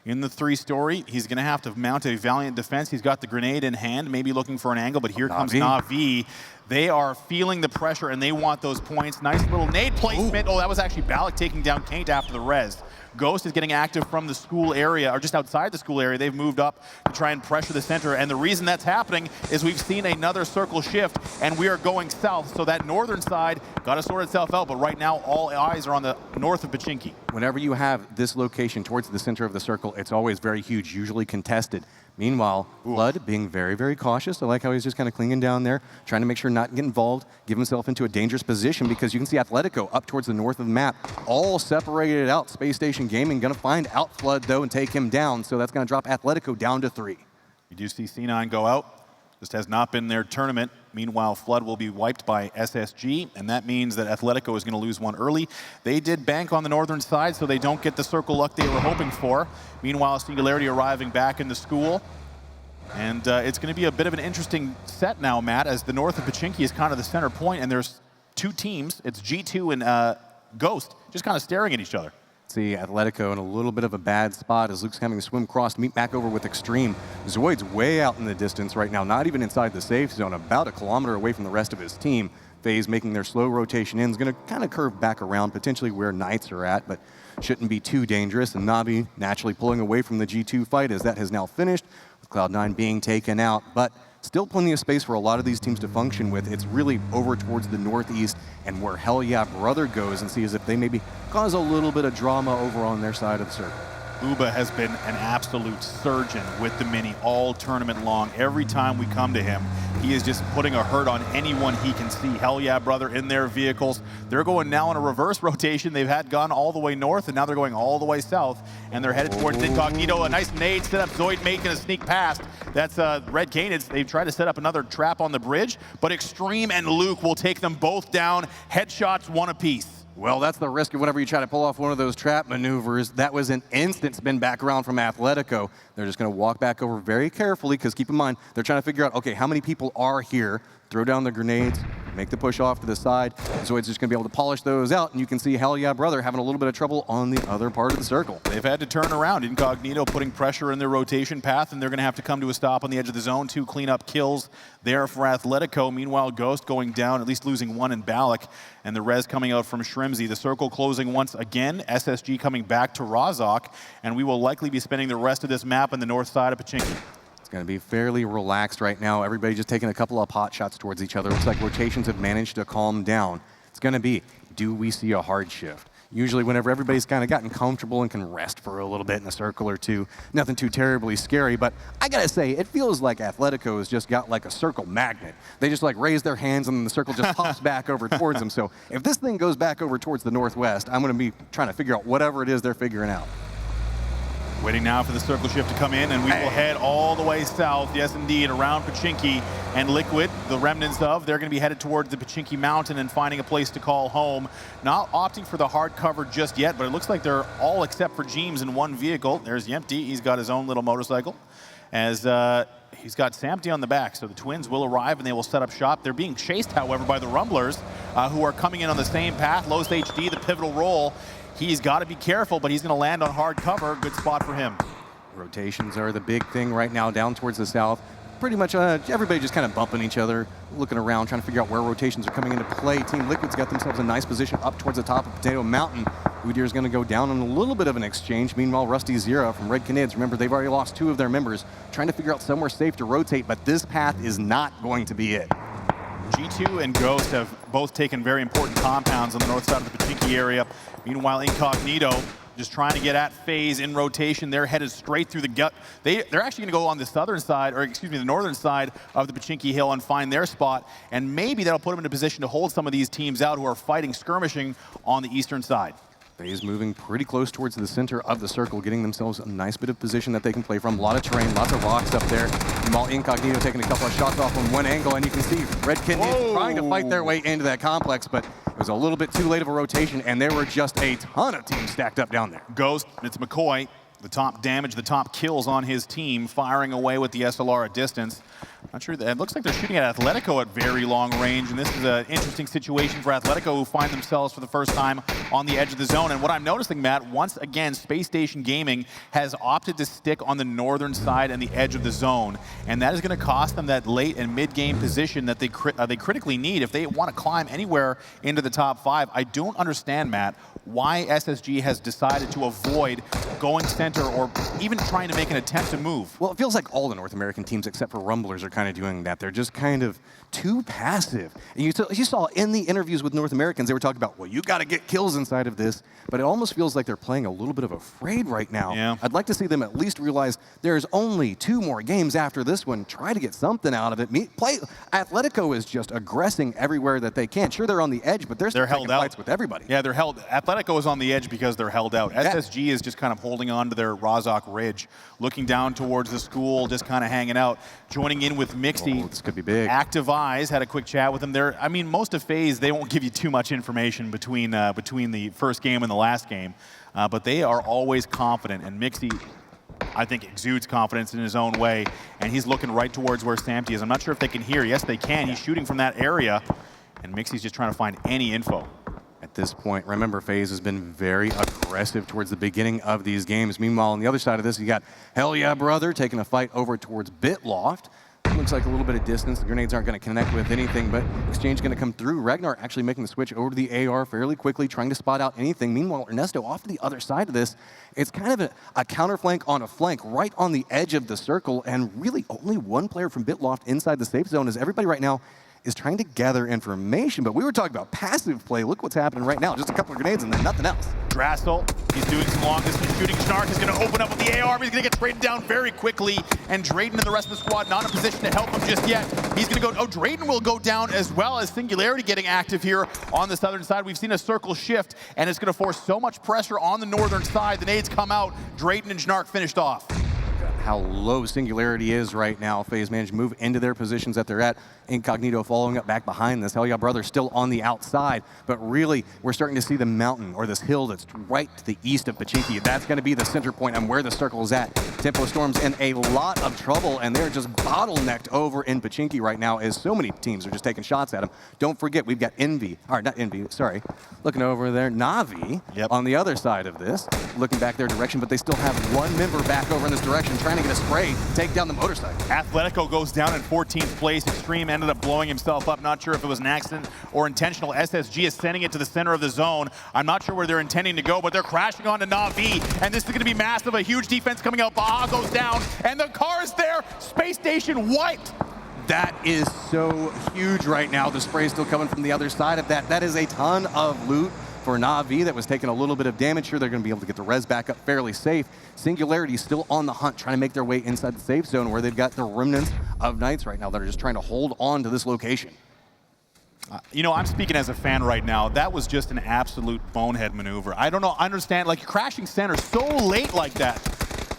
I: in the 3-story. He's going to have to mount a valiant defense. He's got the grenade in hand, maybe looking for an angle, but here comes Na'Vi. They are feeling the pressure, and they want those points. Nice little nade placement. Oh, that was actually Balak taking down Kaint after the res. Ghost is getting active from the school area, or just outside the school area. They've moved up to try and pressure the center, and the reason that's happening is we've seen another circle shift, and we are going south, so that northern side got to sort itself out, but right now all eyes are on the north of Pachinki.
J: Whenever you have this location towards the center of the circle, it's always very huge, usually contested. Meanwhile, Flood being very, very cautious. I like how he's just kind of clinging down there, trying to make sure not to get involved, give himself into a dangerous position, because you can see Athletico up towards the north of the map, all separated out. Spacestation Gaming going to find out Flood, though, and take him down, so that's going to drop Athletico down to 3.
I: You do see C9 go out. Just has not been their tournament. Meanwhile, Flood will be wiped by SSG, and that means that Athletico is going to lose one early. They did bank on the northern side, so they don't get the circle luck they were hoping for. Meanwhile, Singularity arriving back in the school. And it's going to be a bit of an interesting set now, Matt, as the north of Pachinki is kind of the center point, and there's two teams. It's G2 and Ghost just kind of staring at each other.
J: See Athletico in a little bit of a bad spot as Luke's having to swim across to meet back over with Extreme. Zoid's way out in the distance right now, not even inside the safe zone, about a kilometer away from the rest of his team. FaZe making their slow rotation in is going to kind of curve back around, potentially where Knights are at, but shouldn't be too dangerous. And Navi naturally pulling away from the G2 fight as that has now finished, with Cloud9 being taken out. But still plenty of space for a lot of these teams to function with. It's really over towards the northeast and where Hell Yeah Brother goes, and see as if they maybe cause a little bit of drama over on their side of the circle.
I: Uba has been an absolute surgeon with the Mini all tournament long. Every time we come to him, he is just putting a hurt on anyone he can see. Hell Yeah Brother in their vehicles. They're going now in a reverse rotation. They've had gone all the way north, and now they're going all the way south, and they're headed towards Incognito. A nice nade set up. Zoid making a sneak past. That's Red Canids. They've tried to set up another trap on the bridge, but Extreme and Luke will take them both down. Headshots, one apiece.
J: Well, that's the risk of whenever you try to pull off one of those trap maneuvers. That was an instant spin back around from Athletico. They're just going to walk back over very carefully because keep in mind, they're trying to figure out, okay, how many people are here? Throw down the grenades, make the push off to the side. Zoid's just going to be able to polish those out, and you can see Hell Yeah Brother having a little bit of trouble on the other part of the circle.
I: They've had to turn around. Incognito putting pressure in their rotation path, and they're going to have to come to a stop on the edge of the zone. 2 cleanup kills there for Athletico. Meanwhile, Ghost going down, at least losing 1 in Balak, and the res coming out from Shrimzy. The circle closing once again. SSG coming back to Razak, and we will likely be spending the rest of this map on the north side of Pachinki.
J: It's going to be fairly relaxed right now. Everybody just taking a couple of pot shots towards each other. Looks like rotations have managed to calm down. It's going to be, do we see a hard shift? Usually whenever everybody's kind of gotten comfortable and can rest for a little bit in a circle or two, nothing too terribly scary, but I gotta say, it feels like Athletico has just got like a circle magnet. They just like raise their hands and then the circle just pops back over towards them. So if this thing goes back over towards the northwest, I'm gonna be trying to figure out whatever it is they're figuring out.
I: Waiting now for the circle shift to come in, and we will head all the way south, yes indeed, around Pachinki and Liquid, the remnants of. They're going to be headed towards the Pachinki Mountain and finding a place to call home. Not opting for the hard cover just yet, but it looks like they're all except for Jeems in one vehicle. There's Yempty. He's got his own little motorcycle. As he's got Sampty on the back, so the twins will arrive and they will set up shop. They're being chased, however, by the Rumblers, who are coming in on the same path. Los HD, the pivotal role. He's got to be careful, but he's going to land on hard cover. Good spot for him.
J: Rotations are the big thing right now down towards the south. Pretty much everybody just kind of bumping each other, looking around, trying to figure out where rotations are coming into play. Team Liquid's got themselves a nice position up towards the top of Potato Mountain. Udir's going to go down on a little bit of an exchange. Meanwhile, Rusty Zero from Red Canids, remember, they've already lost 2 of their members, trying to figure out somewhere safe to rotate, but this path is not going to be it.
I: G2 and Ghost have both taken very important compounds on the north side of the Pachinki area. Meanwhile, Incognito just trying to get at FaZe in rotation. They're headed straight through the gut. They're actually going to go on the southern side, or excuse me, the northern side of the Pachinki Hill and find their spot. And maybe that'll put them in a position to hold some of these teams out who are fighting, skirmishing on the eastern side.
J: FaZe moving pretty close towards the center of the circle, getting themselves a nice bit of position that they can play from. A lot of terrain, lots of rocks up there. While Incognito taking a couple of shots off on one angle, and you can see Red Canids trying to fight their way into that complex, but it was a little bit too late of a rotation, and there were just a ton of teams stacked up down there.
I: Ghost, it's McCoy, the top damage, the top kills on his team, firing away with the SLR at distance. Not sure, it looks like they're shooting at Athletico at very long range, and this is an interesting situation for Athletico, who find themselves for the first time on the edge of the zone. And what I'm noticing, Matt, once again, Spacestation Gaming has opted to stick on the northern side and the edge of the zone, and that is going to cost them that late and mid-game position that they critically need if they want to climb anywhere into the top 5. I don't understand, Matt, why SSG has decided to avoid going center or even trying to make an attempt to move.
J: Well, it feels like all the North American teams except for Rumblers are kind of doing that. They're just kind of too passive. And you saw in the interviews with North Americans, they were talking about, well, you got to get kills inside of this, but it almost feels like they're playing a little bit of afraid right now.
I: Yeah.
J: I'd like to see them at least realize there's only 2 more games after this one. Try to get something out of it. Atletico is just aggressing everywhere that they can. Sure, they're on the edge, but they're
I: held out.
J: Fights with everybody.
I: Yeah, they're held. Atletico is on the edge because they're held out.
J: Yeah.
I: SSG is just kind of holding on to their Razak Ridge, looking down towards the school, just kind of hanging out. Joining in with Mixie.
J: Oh, this could be big.
I: Active Eyes had a quick chat with them there. I mean, most of FaZe, they won't give you too much information between the first game and the last game, but they are always confident. And Mixie, I think, exudes confidence in his own way, and he's looking right towards where Sampty is. I'm not sure if they can hear. Yes, they can. He's shooting from that area, and Mixie's just trying to find any info.
J: At this point, remember, FaZe has been very aggressive towards the beginning of these games. Meanwhile, on the other side of this, you got Hell Yeah Brother taking a fight over towards Bitloft. Looks like a little bit of distance. The grenades aren't going to connect with anything, but exchange going to come through. Ragnar actually making the switch over to the AR fairly quickly, trying to spot out anything. Meanwhile, Ernesto off to the other side of this. It's kind of a counter flank on a flank right on the edge of the circle, and really only one player from Bitloft inside the safe zone, as everybody right now is trying to gather information. But we were talking about passive play. Look what's happening right now. Just a couple of grenades and then nothing else.
I: Drassel, he's doing some long distance shooting. Snark is going to open up with the AR, but he's going to get Drayden down very quickly. And Drayden and the rest of the squad not in a position to help him just yet. He's going to go, oh, Drayden will go down as well as Singularity getting active here on the southern side. We've seen a circle shift, and it's going to force so much pressure on the northern side. The nades come out. Drayden and Snark finished off.
J: how low Singularity is right now. FaZe managed to move into their positions that they're at. Incognito following up back behind this. Hell Yeah Brother still on the outside, but really we're starting to see the mountain or this hill that's right to the east of Pachinki. That's going to be the center point and where the circle is at. Tempo Storm's in a lot of trouble, and they're just bottlenecked over in Pachinki right now as so many teams are just taking shots at them. Don't forget, we've got Envy, or not Envy, sorry, looking over there, Na'Vi on the other side of this, looking back their direction, but they still have one member back over in this direction trying to get a spray, take down the motorcycle.
I: Athletico goes down in 14th place. Extreme ended up blowing himself up. Not sure if it was an accident or intentional. SSG is sending it to the center of the zone. I'm not sure where they're intending to go, but they're crashing onto Na'Vi, and this is going to be massive. A huge defense coming out. Baha goes down, and the car is there. Space Station wiped.
J: That is so huge right now. The spray is still coming from the other side of that. That is a ton of loot for Na'Vi that was taking a little bit of damage here. They're going to be able to get the res back up fairly safe. Singularity still on the hunt, trying to make their way inside the safe zone where they've got the remnants of Knights right now that are just trying to hold on to this location.
I: You know, I'm speaking as a fan right now. That was just an absolute bonehead maneuver. I don't know, I understand, like crashing center so late like that.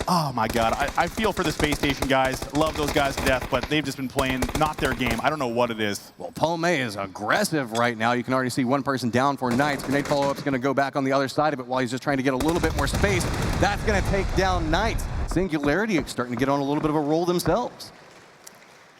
I: Oh my God, I feel for the Space Station guys. Love those guys to death, but they've just been playing not their game. I don't know what it is.
J: Well, Palme is aggressive right now. You can already see one person down for Knights. Grenade follow-up's gonna go back on the other side of it while he's just trying to get a little bit more space. That's gonna take down Knights. Singularity starting to get on a little bit of a roll themselves.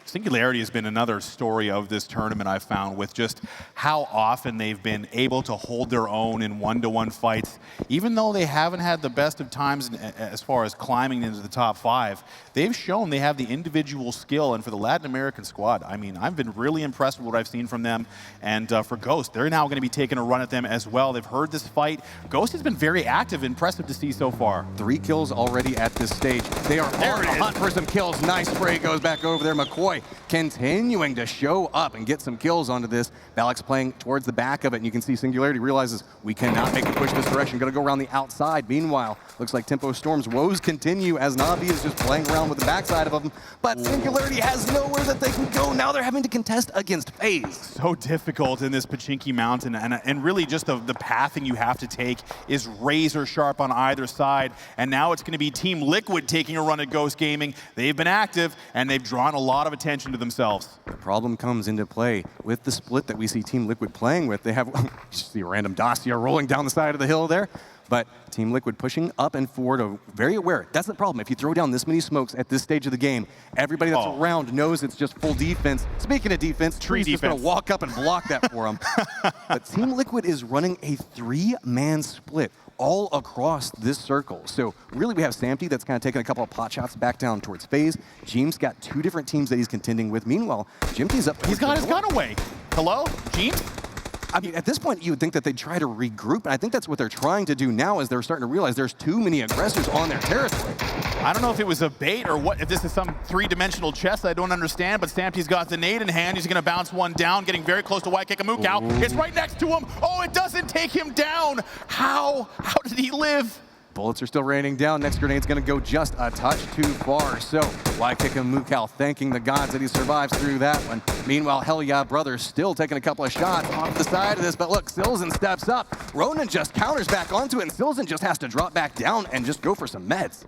I: Singularity has been another story of this tournament, I've found, with just how often they've been able to hold their own in one-to-one fights. Even though they haven't had the best of times as far as climbing into the top 5, they've shown they have the individual skill. And for the Latin American squad, I mean, I've been really impressed with what I've seen from them. And for Ghost, they're now going to be taking a run at them as well. They've heard this fight. Ghost has been very active, impressive to see so far.
J: 3 kills already at this stage. They are on the hunt for some kills. Nice spray goes back over there. McCoy continuing to show up and get some kills onto this. Balak's playing towards the back of it, and you can see Singularity realizes we cannot make the push this direction. Gonna go around the outside. Meanwhile, looks like Tempo Storm's woes continue as Na'Vi is just playing around with the backside of them. But Singularity has nowhere that they can go. Now they're having to contest against FaZe.
I: So difficult in this Pachinki Mountain, and really just the pathing you have to take is razor sharp on either side. And now it's gonna be Team Liquid taking a run at Ghost Gaming. They've been active, and they've drawn a lot of attention to themselves.
J: The problem comes into play with the split that we see Team Liquid playing with. They have, you see a random Dacia rolling down the side of the hill there, but Team Liquid pushing up and forward, very aware. That's the problem. If you throw down this many smokes at this stage of the game, everybody that's around knows it's just full defense. Speaking of defense, Tree's just gonna walk up and block that for them. But Team Liquid is running a 3-man split all across this circle. So really we have Samty that's kind of taking a couple of pot shots back down towards FaZe. Jeem's got 2 different teams that he's contending with. Meanwhile, Jimty's up.
I: He's got his gun away. Hello, Jeem?
J: I mean, at this point, you would think that they'd try to regroup, and I think that's what they're trying to do now as they're starting to realize there's too many aggressors on their territory.
I: I don't know if it was a bait or what, if this is some 3-dimensional chess I don't understand, but Samty's got the nade in hand. He's gonna bounce one down, getting very close to Waikikamukow. It's right next to him. Oh, it doesn't take him down. How did he live?
J: Bullets are still raining down. Next grenade's gonna go just a touch too far. So Waikikamukow thanking the gods that he survives through that one. Meanwhile, Hell Yeah Brother still taking a couple of shots off the side of this, but look, Silzen steps up. Ronan just counters back onto it, and Silzen just has to drop back down and just go for some meds.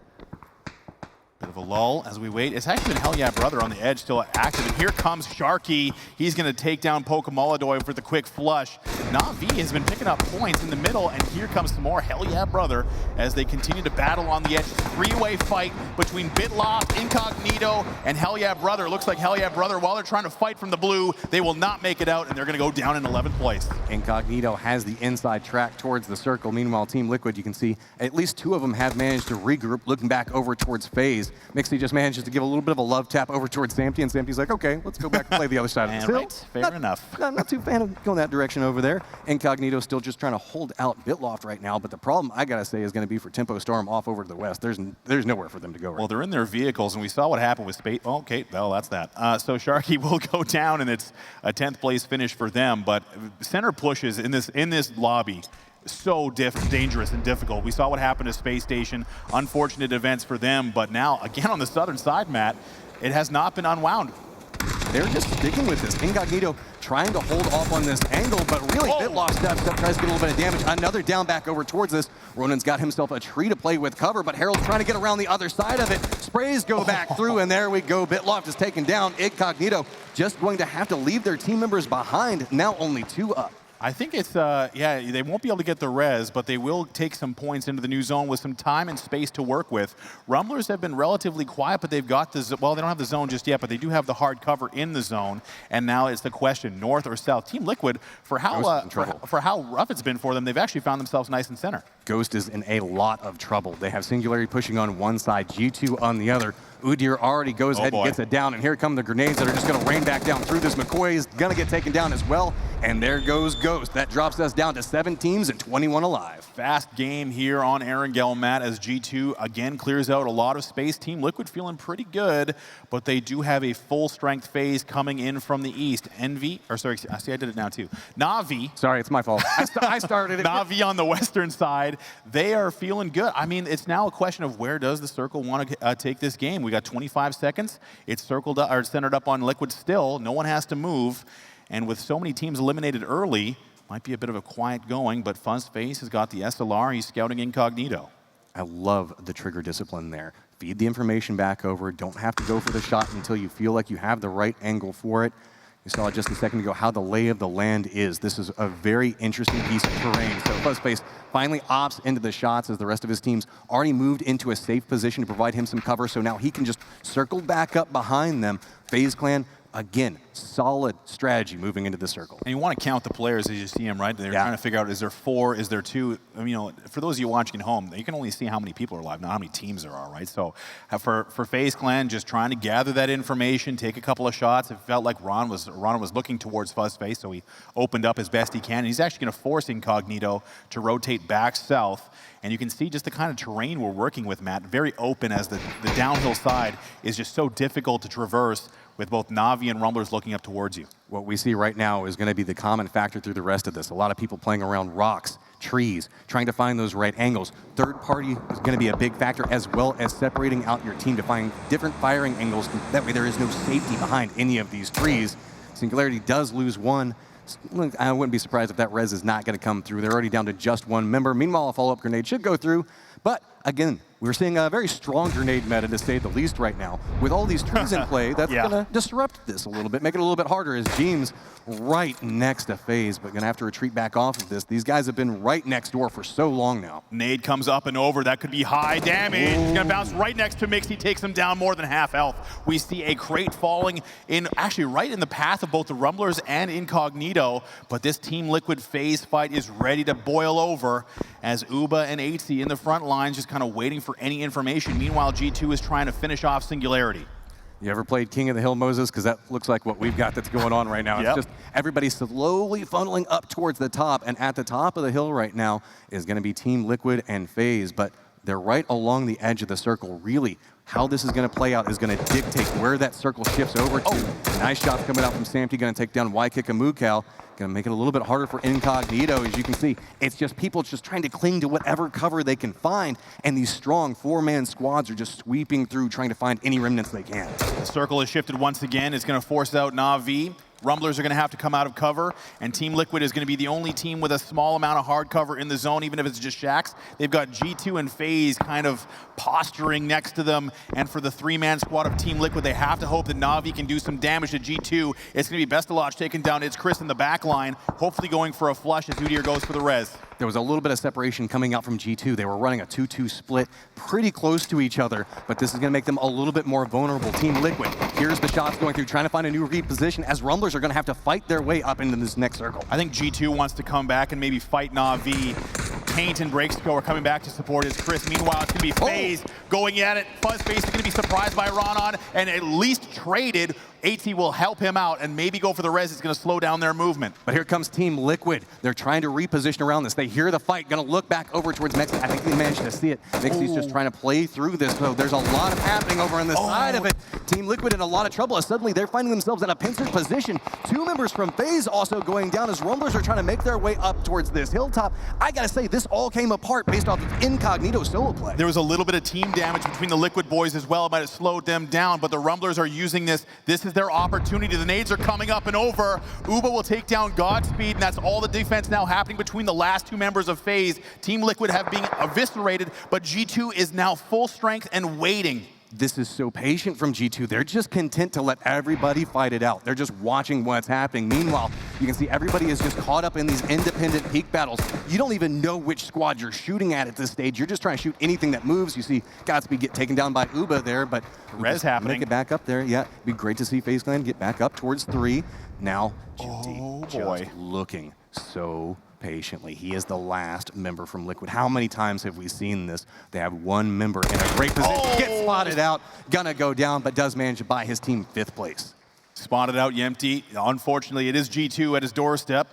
I: Bit of a lull as we wait. It's actually been Hell Yeah Brother on the edge, still active. And here comes Sharky. He's going to take down Pokemoladoy for the quick flush. Na'Vi has been picking up points in the middle, and here comes some more Hell Yeah Brother as they continue to battle on the edge. 3-way fight between Bitloft, Incognito, and Hell Yeah Brother. Looks like Hell Yeah Brother, while they're trying to fight from the blue, they will not make it out, and they're going to go down in 11th place.
J: Incognito has the inside track towards the circle. Meanwhile, Team Liquid, you can see at least 2 of them have managed to regroup, looking back over towards FaZe. Mixie just manages to give a little bit of a love tap over towards Samty, and Samty's like, okay, let's go back and play the other side of the hill.
I: Right, fair enough.
J: I'm not too fan of going that direction over there. Incognito still just trying to hold out Bitloft right now, but the problem, I gotta say, is gonna be for Tempo Storm off over to the west. There's nowhere for them to go right
I: Well, they're in their vehicles, and we saw what happened with Space. Oh, okay, well, that's that. So Sharky will go down, and it's a 10th place finish for them, but center pushes in this lobby, so dangerous and difficult. We saw what happened to Space Station. Unfortunate events for them, but now, again on the southern side, Matt, it has not been unwound.
J: they're just sticking with this. Incognito trying to hold off on this angle, but really Bitloft steps up, tries to get a little bit of damage. Another down back over towards this. Ronan's got himself a tree to play with cover, but Harold's trying to get around the other side of it. Sprays go back through, and there we go. Bitloft is taken down. Incognito just going to have to leave their team members behind. Now only 2 up.
I: I think it's, yeah, they won't be able to get the res, but they will take some points into the new zone with some time and space to work with. Rumblers have been relatively quiet, but they've got the, well, they don't have the zone just yet, but they do have the hard cover in the zone. And now it's the question, north or south? Team Liquid, for how rough it's been for them, they've actually found themselves nice and center.
J: Ghost is in a lot of trouble. They have Singularity pushing on one side, G2 on the other. Udyr already goes ahead and gets it down, and here come the grenades that are just going to rain back down through this. McCoy is going to get taken down as well, and there goes Ghost. That drops us down to 7 teams and 21 alive.
I: Fast game here on Erangel, Matt, as G2 again clears out a lot of space. Team Liquid feeling pretty good, but they do have a full-strength FaZe coming in from the east. Envy, or sorry, I see I did it now too. Na'Vi.
J: Sorry, it's my fault. I started it.
I: Na'Vi on the western side, they are feeling good. I mean, it's now a question of where does the circle want to take this game. We got 25 seconds. It's circled up, or centered up on Liquid still. No one has to move. And with so many teams eliminated early, might be a bit of a quiet going, but FaZe has got the SLR. He's scouting Incognito.
J: I love the trigger discipline there. Feed the information back over. Don't have to go for the shot until you feel like you have the right angle for it. You saw just a second ago how the lay of the land is. This is a very interesting piece of terrain. So FaZe finally opts into the shots as the rest of his team's already moved into a safe position to provide him some cover. So now he can just circle back up behind them. FaZe Clan, again, solid strategy moving into the circle.
I: And you want to count the players as you see them, right? They're trying to figure out, is there 4, is there 2? I mean, you know, for those of you watching at home, you can only see how many people are alive, not how many teams there are, right? So for FaZe Clan, just trying to gather that information, take a couple of shots. It felt like Ron was looking towards FaZe, so he opened up as best he can. And he's actually going to force Incognito to rotate back south. And you can see just the kind of terrain we're working with, Matt. Very open, as the downhill side is just so difficult to traverse with both Na'Vi and Rumblers looking up towards you.
J: What we see right now is going to be the common factor through the rest of this. A lot of people playing around rocks, trees, trying to find those right angles. Third party is going to be a big factor, as well as separating out your team to find different firing angles. That way there is no safety behind any of these trees. Singularity does lose 1. I wouldn't be surprised if that res is not going to come through. They're already down to just 1 member. Meanwhile, a follow-up grenade should go through. But again, we're seeing a very strong grenade meta, to say the least, right now. With all these trees in play, that's going to disrupt this a little bit, make it a little bit harder, as James right next to FaZe, but going to have to retreat back off of this. These guys have been right next door for so long now.
I: Nade comes up and over. That could be high damage. He's going to bounce right next to Mixie, takes him down more than half health. We see a crate falling in, actually right in the path of both the Rumblers and Incognito, but this Team Liquid FaZe fight is ready to boil over, as Uba and HC in the front lines just kind of waiting for any information. Meanwhile, G2 is trying to finish off Singularity.
J: You ever played King of the Hill, Moses? Because that looks like what we've got that's going on right now. It's just everybody slowly funneling up towards the top, and at the top of the hill right now is going to be Team Liquid and FaZe, but they're right along the edge of the circle. Really, how this is going to play out is going to dictate where that circle shifts over to. Nice shots coming out from Samty, going to take down Wykick and Mukal. Going to make it a little bit harder for Incognito. As you can see, it's just people just trying to cling to whatever cover they can find, and these strong 4-man squads are just sweeping through, trying to find any remnants they can.
I: The circle is shifted once again. It's going to force out Na'Vi. Rumblers are going to have to come out of cover, and Team Liquid is going to be the only team with a small amount of hard cover in the zone, even if it's just Shaxx. They've got G2 and FaZe kind of posturing next to them, and for the 3-man squad of Team Liquid, they have to hope that Na'Vi can do some damage to G2. It's going to be Bestalach taking down It's Chris in the back line, hopefully going for a flush as Udyr goes for the res.
J: There was a little bit of separation coming out from G2. They were running a 2-2 split pretty close to each other, but this is going to make them a little bit more vulnerable. Team Liquid, here's the shots going through, trying to find a new reposition, as Rumblers are going to have to fight their way up into this next circle.
I: I think G2 wants to come back and maybe fight Na'Vi. Taint and Breaksco are coming back to support his Chris. Meanwhile, it's going to be FaZe going at it. FaZe is going to be surprised by Ronan and at least traded. AT will help him out and maybe go for the res. It's going to slow down their movement.
J: But here comes Team Liquid. They're trying to reposition around this. They hear the fight, going to look back over towards Mixie. I think they managed to see it. Mixie's just trying to play through this, so there's a lot happening over on the side of it. Team Liquid in a lot of trouble, as suddenly they're finding themselves in a pincer position. 2 members from FaZe also going down, as Rumblers are trying to make their way up towards this hilltop. I gotta say, this all came apart based off of Incognito solo play.
I: There was a little bit of team damage between the Liquid boys as well. It might have slowed them down, but the Rumblers are using this. This is their opportunity. The nades are coming up and over. Uba will take down Godspeed, and that's all the defense now happening between the last two members of FaZe. Team Liquid have been eviscerated, but G2 is now full strength and waiting.
J: This is so patient from G2. They're just content to let everybody fight it out. They're just watching what's happening. Meanwhile, you can see everybody is just caught up in these independent peak battles. You don't even know which squad you're shooting at this stage. You're just trying to shoot anything that moves. You see Godspeed get taken down by Uba there, but
I: res happening.
J: Make it back up there. Yeah, it'd be great to see FaZe Clan get back up towards 3. Now, GT just looking so patiently. He is the last member from Liquid. How many times have we seen this? They have one member in a great position, gets spotted out, gonna go down, but does manage to buy his team 5th place.
I: Spotted out Yempty. Unfortunately, it is G2 at his doorstep,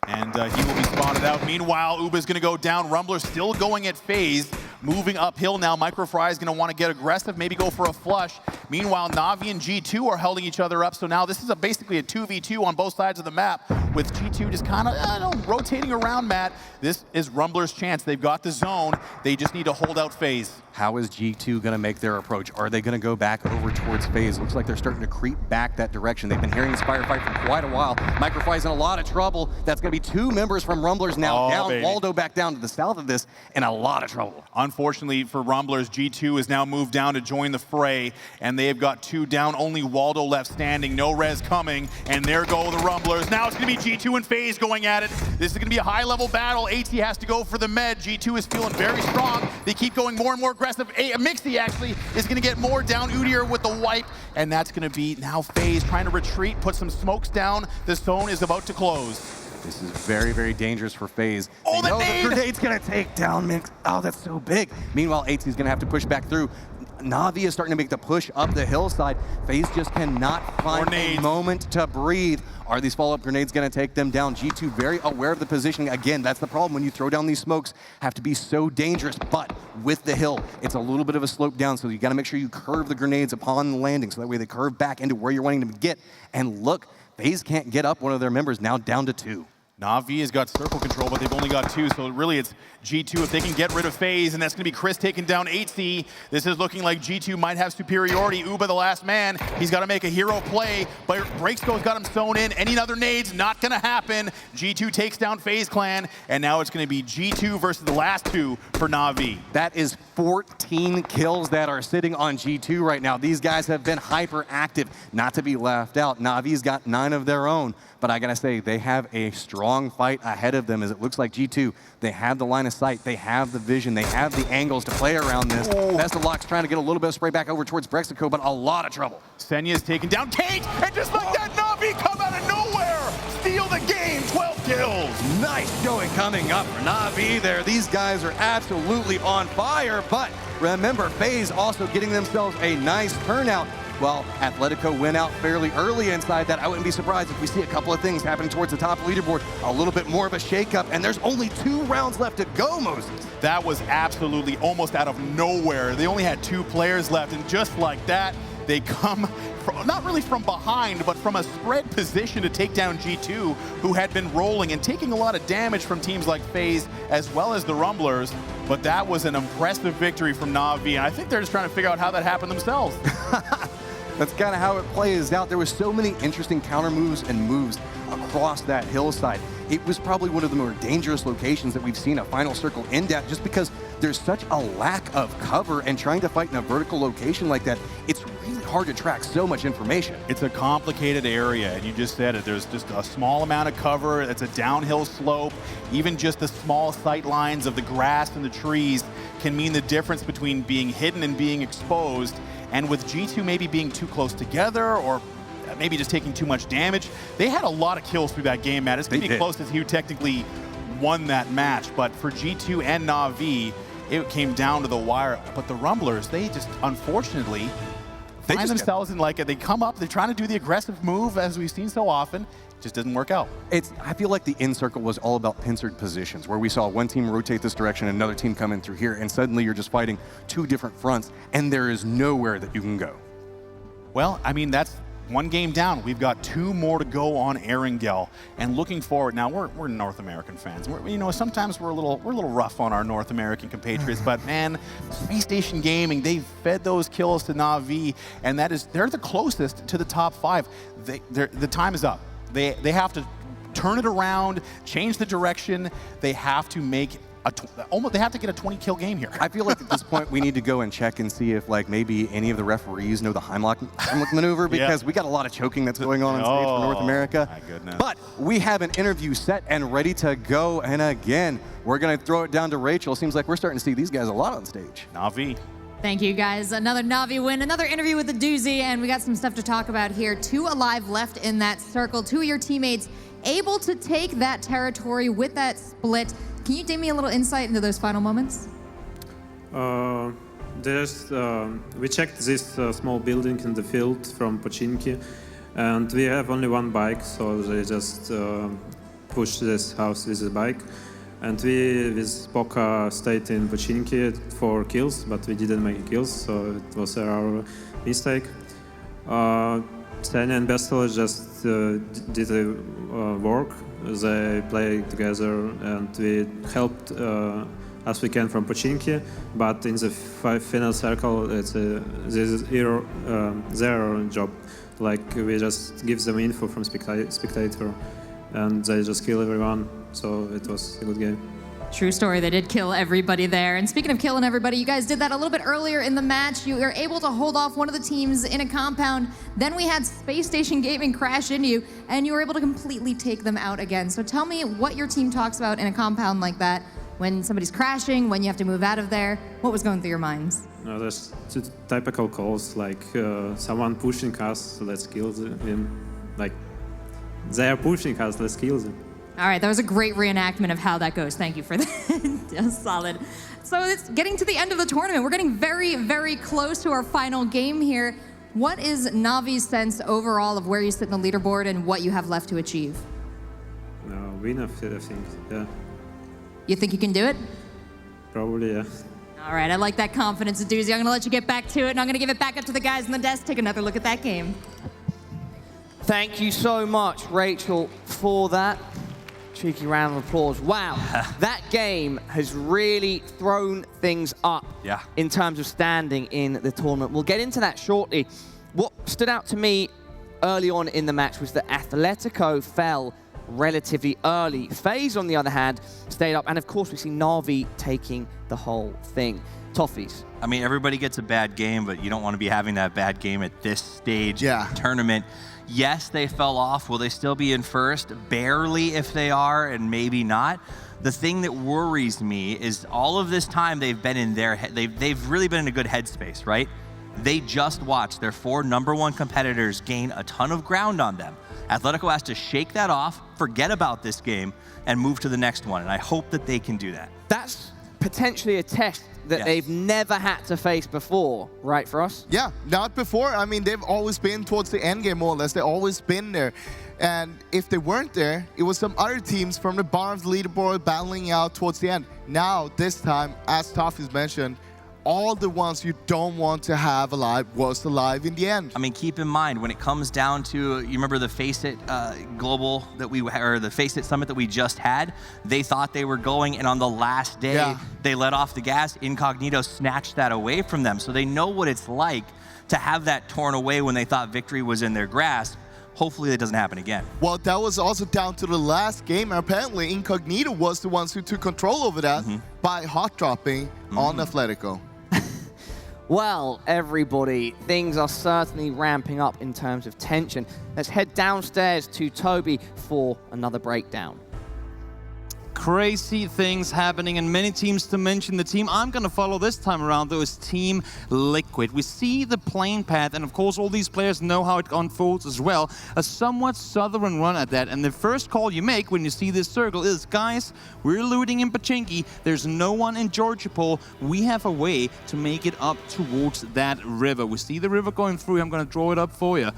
I: and he will be spotted out. Meanwhile, Uba's gonna go down. Rumbler still going at FaZe. Moving uphill now, Microfry is going to want to get aggressive, maybe go for a flush. Meanwhile, Na'Vi and G2 are holding each other up, so now this is basically a 2v2 on both sides of the map, with G2 just kind of rotating around, Matt. This is Rumbler's chance. They've got the zone. They just need to hold out FaZe.
J: How is G2 going to make their approach? Are they going to go back over towards FaZe? Looks like they're starting to creep back that direction. They've been hearing this firefight for quite a while. Microfry's in a lot of trouble. That's going to be 2 members from Rumblers now down. Baby. Waldo back down to the south of this in a lot of trouble.
I: Unfortunately for Rumblers, G2 has now moved down to join the fray, and they have got 2 down. Only Waldo left standing. No res coming, and there go the Rumblers. Now it's going to be G2 and FaZe going at it. This is going to be a high-level battle. AT has to go for the med. G2 is feeling very strong. They keep going more and more aggressive. Mixie actually is going to get more down. Udyr with the wipe, and that's going to be now FaZe trying to retreat, put some smokes down. The zone is about to close.
J: This is very, very dangerous for FaZe.
I: Oh,
J: the grenade's going to take down Mix. Oh, that's so big. Meanwhile, AT's going to have to push back through. Na'Vi is starting to make the push up the hillside. FaZe just cannot find a moment to breathe. Are these follow-up grenades going to take them down? G2 very aware of the positioning. Again, that's the problem when you throw down these smokes. Have to be so dangerous, but with the hill, it's a little bit of a slope down, so you got to make sure you curve the grenades upon the landing, so that way they curve back into where you're wanting them to get. And look, FaZe can't get up one of their members, now down to 2.
I: Na'Vi has got circle control, but they've only got 2, so really it's G2 if they can get rid of FaZe, and that's going to be Chris taking down 8C. This is looking like G2 might have superiority. Uba, the last man, he's got to make a hero play, but Breaksco's got him sewn in. Any other nades, not going to happen. G2 takes down FaZe Clan, and now it's going to be G2 versus the last 2 for Na'Vi.
J: That is 14 kills that are sitting on G2 right now. These guys have been hyper active, not to be left out. Na'Vi's got 9 of their own. But I gotta say, they have a strong fight ahead of them, as it looks like G2, they have the line of sight, they have the vision, they have the angles to play around this. Vesaloc's trying to get a little bit of spray back over towards Brexico, but a lot of trouble.
I: Senya's taking down Kate, and just like that, Na'Vi come out of nowhere, steal the game, 12 kills.
J: Nice showing coming up for Na'Vi there. These guys are absolutely on fire, but remember, FaZe also getting themselves a nice turnout. Well, Athletico went out fairly early inside that. I wouldn't be surprised if we see a couple of things happening towards the top leaderboard. A little bit more of a shakeup, and there's only 2 rounds left to go, Moses.
I: That was absolutely almost out of nowhere. They only had 2 players left, and just like that, they come from, not really from behind, but from a spread position to take down G2, who had been rolling and taking a lot of damage from teams like FaZe, as well as the Rumblers. But that was an impressive victory from Na'Vi, and I think they're just trying to figure out how that happened themselves.
J: That's kind of how it plays out. There was so many interesting counter moves and moves across that hillside. It was probably one of the more dangerous locations that we've seen a final circle end at, just because there's such a lack of cover, and trying to fight in a vertical location like that, it's really hard to track so much information.
I: It's a complicated area, and you just said it. There's just a small amount of cover. It's a downhill slope. Even just the small sight lines of the grass and the trees can mean the difference between being hidden and being exposed. And with G2 maybe being too close together, or maybe just taking too much damage, they had a lot of kills through that game, Matt. It's going to be close as who technically won that match. But for G2 and Na'Vi, it came down to the wire. But the Rumblers, they just, unfortunately, find themselves in like, they come up, they're trying to do the aggressive move, as we've seen so often. Just doesn't work out.
J: I feel like the in circle was all about pincered positions, where we saw one team rotate this direction, another team come in through here, and suddenly you're just fighting 2 different fronts, and there is nowhere that you can go.
I: Well, I mean, that's one game down. We've got 2 more to go on Erangel. And looking forward, now we're North American fans. You know, sometimes we're a little rough on our North American compatriots, but man, Spacestation Gaming, they've fed those kills to Na'Vi, and they're the closest to the top 5. The time is up. They have to turn it around, change the direction. They have to make they have to get a 20-kill game here.
J: I feel like at this point we need to go and check and see if like maybe any of the referees know the Heimlich maneuver, because we got a lot of choking that's going on stage for North America.
I: My goodness.
J: But we have an interview set and ready to go. And again, we're going to throw it down to Rachel. Seems like we're starting to see these guys a lot on stage.
I: Na'Vi.
L: Thank you, guys. Another Na'Vi win, another interview with the doozy, and we got some stuff to talk about here. 2 alive left in that circle. 2 of your teammates able to take that territory with that split. Can you give me a little insight into those final moments?
M: We checked this small building in the field from Pochinki, and we have only 1 bike, so they just pushed this house with a bike. And we, with Poca, stayed in Pochinki for kills, but we didn't make kills, so it was our mistake. Tanya and Bestel just did the work. They played together, and we helped as we can from Pochinki. But in the final circle, it's their job. Like, we just give them info from spectator, and they just kill everyone. So it was a good game.
L: True story, they did kill everybody there. And speaking of killing everybody, you guys did that a little bit earlier in the match. You were able to hold off one of the teams in a compound. Then we had Spacestation Gaming crash into you, and you were able to completely take them out again. So tell me what your team talks about in a compound like that, when somebody's crashing, when you have to move out of there. What was going through your minds?
M: No, there's typical calls, like someone pushing us, let's kill him. Like, they are pushing us, let's kill them.
L: All right, that was a great reenactment of how that goes. Thank you for that. Just solid. So it's getting to the end of the tournament. We're getting very, very close to our final game here. What is Na'Vi's sense overall of where you sit in the leaderboard and what you have left to achieve?
M: Win, I think, yeah.
L: You think you can do it?
M: Probably, yeah.
L: All right, I like that confidence, Doozy. I'm gonna let you get back to it, and I'm gonna give it back up to the guys on the desk. Take another look at that game.
B: Thank you so much, Rachel, for that. Cheeky round of applause. Wow, that game has really thrown things up in terms of standing in the tournament. We'll get into that shortly. What stood out to me early on in the match was that Athletico fell relatively early. FaZe, on the other hand, stayed up. And of course, we see Na'Vi taking the whole thing. Toffees.
C: I mean, everybody gets a bad game, but you don't want to be having that bad game at this stage of the tournament. Yes, they fell off. Will they still be in first? Barely, if they are, and maybe not. The thing that worries me is all of this time they've been in their head. They've really been in a good headspace, right? They just watched their 4 #1 competitors gain a ton of ground on them. Athletico has to shake that off, forget about this game, and move to the next one. And I hope that they can do that.
B: That's potentially a test that they've never had to face before, right, for us?
D: Yeah, not before. I mean, they've always been towards the end game, more or less. They've always been there. And if they weren't there, it was some other teams from the bottom of the leaderboard battling out towards the end. Now, this time, as Toffees mentioned, all the ones you don't want to have alive was alive in the end.
C: I mean, keep in mind, when it comes down to, you remember the Face It Global that or the Face It Summit that we just had? They thought they were going, and on the last day, they let off the gas. Incognito snatched that away from them. So they know what it's like to have that torn away when they thought victory was in their grasp. Hopefully that doesn't happen again.
D: Well, that was also down to the last game. Apparently, Incognito was the ones who took control over that by hot dropping on Athletico.
B: Well, everybody, things are certainly ramping up in terms of tension. Let's head downstairs to Toby for another breakdown.
N: Crazy things happening and many teams to mention. The team I'm going to follow this time around, though, is Team Liquid. We see the playing path, and of course all these players know how it unfolds as well. A somewhat southern run at that, and the first call you make when you see this circle is, guys, we're looting in Pochinki. There's no one in Georgopol. We have a way to make it up towards that river. We see the river going through. I'm going to draw it up for you.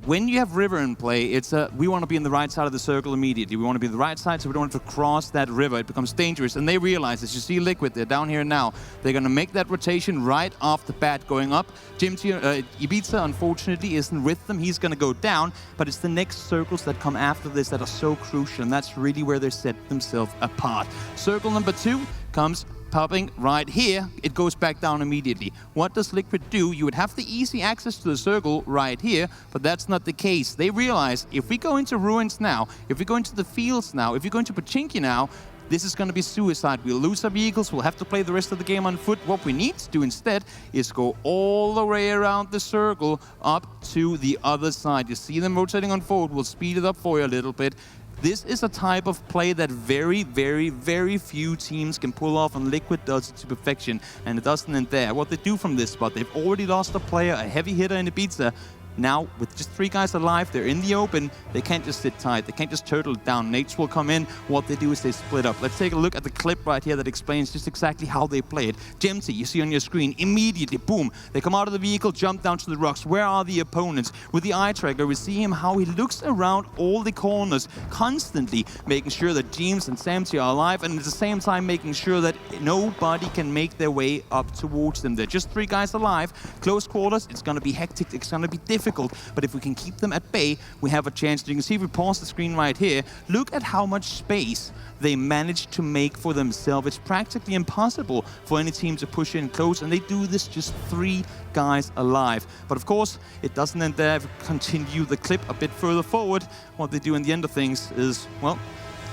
N: when you have River in play, it's we want to be in the right side of the circle immediately. We want to be on the right side, so we don't have to cross that river. It becomes dangerous, and they realize, as you see Liquid, they're down here now. They're going to make that rotation right off the bat going up. Ibiza, unfortunately, isn't with them. He's going to go down, but it's the next circles that come after this that are so crucial, and that's really where they set themselves apart. Circle number 2 comes popping right here. It goes back down immediately. What does Liquid do? You would have the easy access to the circle right here, but that's not the case. They realize if we go into Ruins now, if we go into the fields now, if we go into Pochinki now, this is going to be suicide. We'll lose our vehicles. We'll have to play the rest of the game on foot. What we need to do instead is go all the way around the circle up to the other side. You see them rotating on forward. We'll speed it up for you a little bit. This is a type of play that very, very, very few teams can pull off, and Liquid does it to perfection, and it doesn't end there. What they do from this spot, they've already lost a player, a heavy hitter in Ibiza. Now, with just 3 guys alive, they're in the open. They can't just sit tight. They can't just turtle it down. Nates will come in. What they do is they split up. Let's take a look at the clip right here that explains just exactly how they play it. Gemty, you see on your screen, immediately, boom. They come out of the vehicle, jump down to the rocks. Where are the opponents? With the eye tracker, we see him how he looks around all the corners, constantly making sure that James and Samty are alive, and at the same time making sure that nobody can make their way up towards them. They're just 3 guys alive. Close quarters, it's going to be hectic. It's going to be difficult. But if we can keep them at bay, we have a chance. You can see if we pause the screen right here, look at how much space they managed to make for themselves. It's practically impossible for any team to push in close, and they do this just 3 guys alive. But of course, it doesn't end there. If we continue the clip a bit further forward, what they do in the end of things is, well,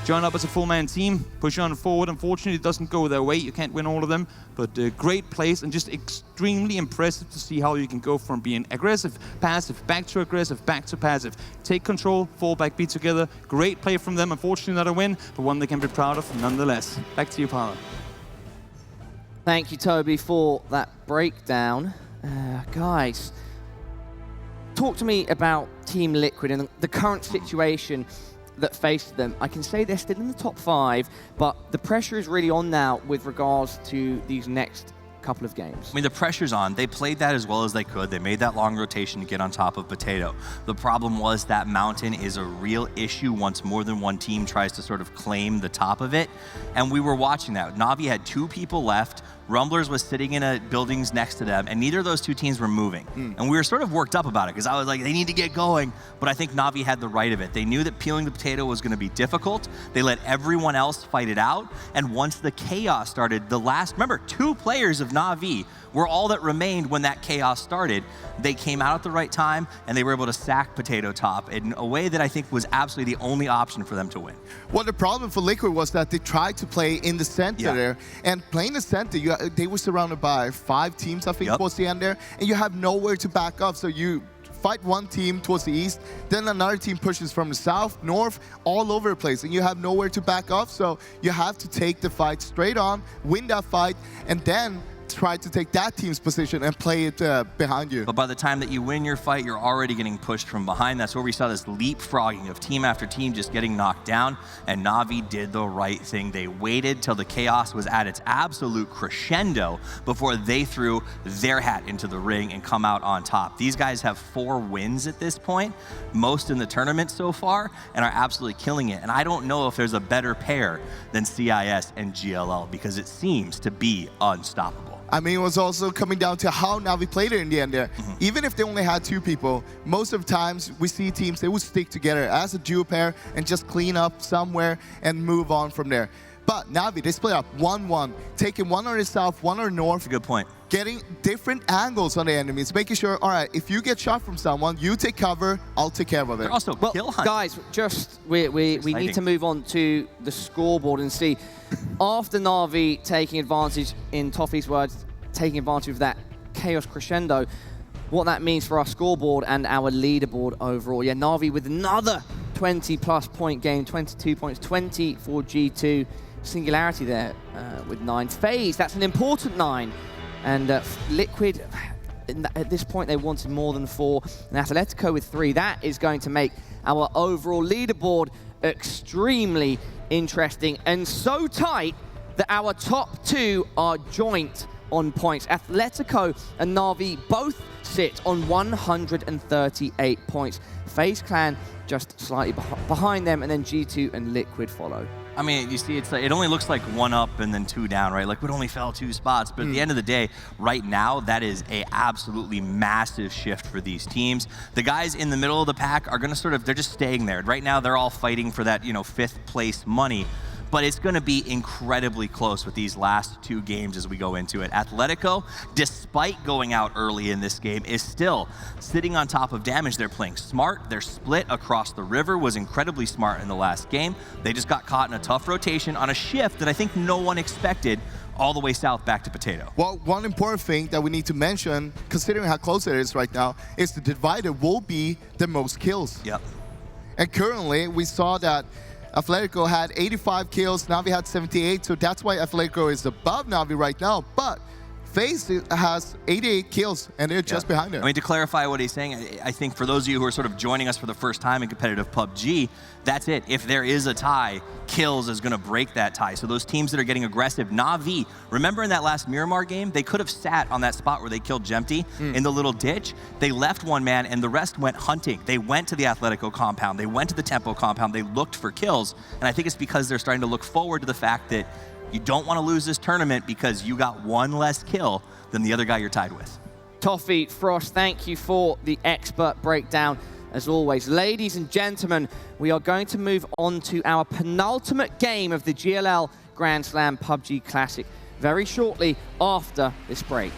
N: join up as a full-man team, push on forward. Unfortunately, it doesn't go their way. You can't win all of them, but great plays and just extremely impressive to see how you can go from being aggressive, passive, back to aggressive, back to passive. Take control, fall back, be together. Great play from them. Unfortunately, not a win, but one they can be proud of nonetheless. Back to you, Paolo.
B: Thank you, Toby, for that breakdown. Guys, talk to me about Team Liquid and the current situation that faced them. I can say they're still in the top 5, but the pressure is really on now with regards to these next couple of games.
C: I mean, the pressure's on. They played that as well as they could. They made that long rotation to get on top of Potato. The problem was that Mountain is a real issue once more than one team tries to sort of claim the top of it. And we were watching that. Na'Vi had 2 people left. Rumblers was sitting in buildings next to them, and neither of those 2 teams were moving. And we were sort of worked up about it, because I was like, they need to get going. But I think Na'Vi had the right of it. They knew that peeling the potato was going to be difficult. They let everyone else fight it out. And once the chaos started, remember, 2 players of Na'Vi were all that remained when that chaos started. They came out at the right time, and they were able to sack Potato Top in a way that I think was absolutely the only option for them to win.
D: Well, the problem for Liquid was that they tried to play in the center there, and playing the center, they were surrounded by 5 teams, I think, towards the end there, and you have nowhere to back up, so you fight one team towards the east, then another team pushes from the south, north, all over the place, and you have nowhere to back up, so you have to take the fight straight on, win that fight, and then try to take that team's position and play it behind you.
C: But by the time that you win your fight, you're already getting pushed from behind. That's where we saw this leapfrogging of team after team just getting knocked down, and Na'Vi did the right thing. They waited till the chaos was at its absolute crescendo before they threw their hat into the ring and come out on top. These guys have 4 wins at this point, most in the tournament so far, and are absolutely killing it. And I don't know if there's a better pair than CIS and GLL, because it seems to be unstoppable.
D: I mean, it was also coming down to how Na'Vi played it in the end there. Even if they only had 2 people, most of the times we see teams, they would stick together as a duo pair and just clean up somewhere and move on from there. But Na'Vi, they split up 1-1, taking one on the south, one on the north.
C: That's a good point.
D: Getting different angles on the enemies, making sure, all right, if you get shot from someone, you take cover, I'll take care of it.
C: They're also kill hunt.
B: Guys, just we need to move on to the scoreboard and see, after Na'Vi taking advantage, in Toffee's words, taking advantage of that chaos crescendo, what that means for our scoreboard and our leaderboard overall. Yeah, Na'Vi with another 20-plus point game, 22 points, 20 for G2. Singularity there with 9. FaZe, that's an important 9. And Liquid, at this point, they wanted more than 4. And Athletico with 3. That is going to make our overall leaderboard extremely interesting and so tight that our top 2 are joint on points. Athletico and Na'Vi both sit on 138 points. FaZe Clan just slightly behind them, and then G2 and Liquid follow.
C: I mean, you see, it only looks like 1 up and then 2 down, right? Liquid only fell 2 spots, but at the end of the day, right now, that is a absolutely massive shift for these teams. The guys in the middle of the pack are gonna they're just staying there. Right now, they're all fighting for that, 5th place money. But it's going to be incredibly close with these last 2 games as we go into it. Athletico, despite going out early in this game, is still sitting on top of damage. They're playing smart. Their split across the river was incredibly smart in the last game. They just got caught in a tough rotation on a shift that I think no one expected all the way south back to Potato.
D: Well, one important thing that we need to mention, considering how close it is right now, is the divider will be the most kills.
C: Yep.
D: And currently, we saw that Athletico had 85 kills, Na'Vi had 78, so that's why Athletico is above Na'Vi right now. But FaZe has 88 kills, and they're just behind them.
C: I mean, to clarify what he's saying, I think for those of you who are sort of joining us for the first time in competitive PUBG, that's it. If there is a tie, kills is going to break that tie. So those teams that are getting aggressive, Na'Vi, remember in that last Miramar game, they could have sat on that spot where they killed Jempty in the little ditch. They left one man, and the rest went hunting. They went to the Athletico compound. They went to the Tempo compound. They looked for kills, and I think it's because they're starting to look forward to the fact that you don't want to lose this tournament because you got 1 less kill than the other guy you're tied with.
B: Toffee, Frost, thank you for the expert breakdown, as always. Ladies and gentlemen, we are going to move on to our penultimate game of the GLL Grand Slam PUBG Classic very shortly after this break.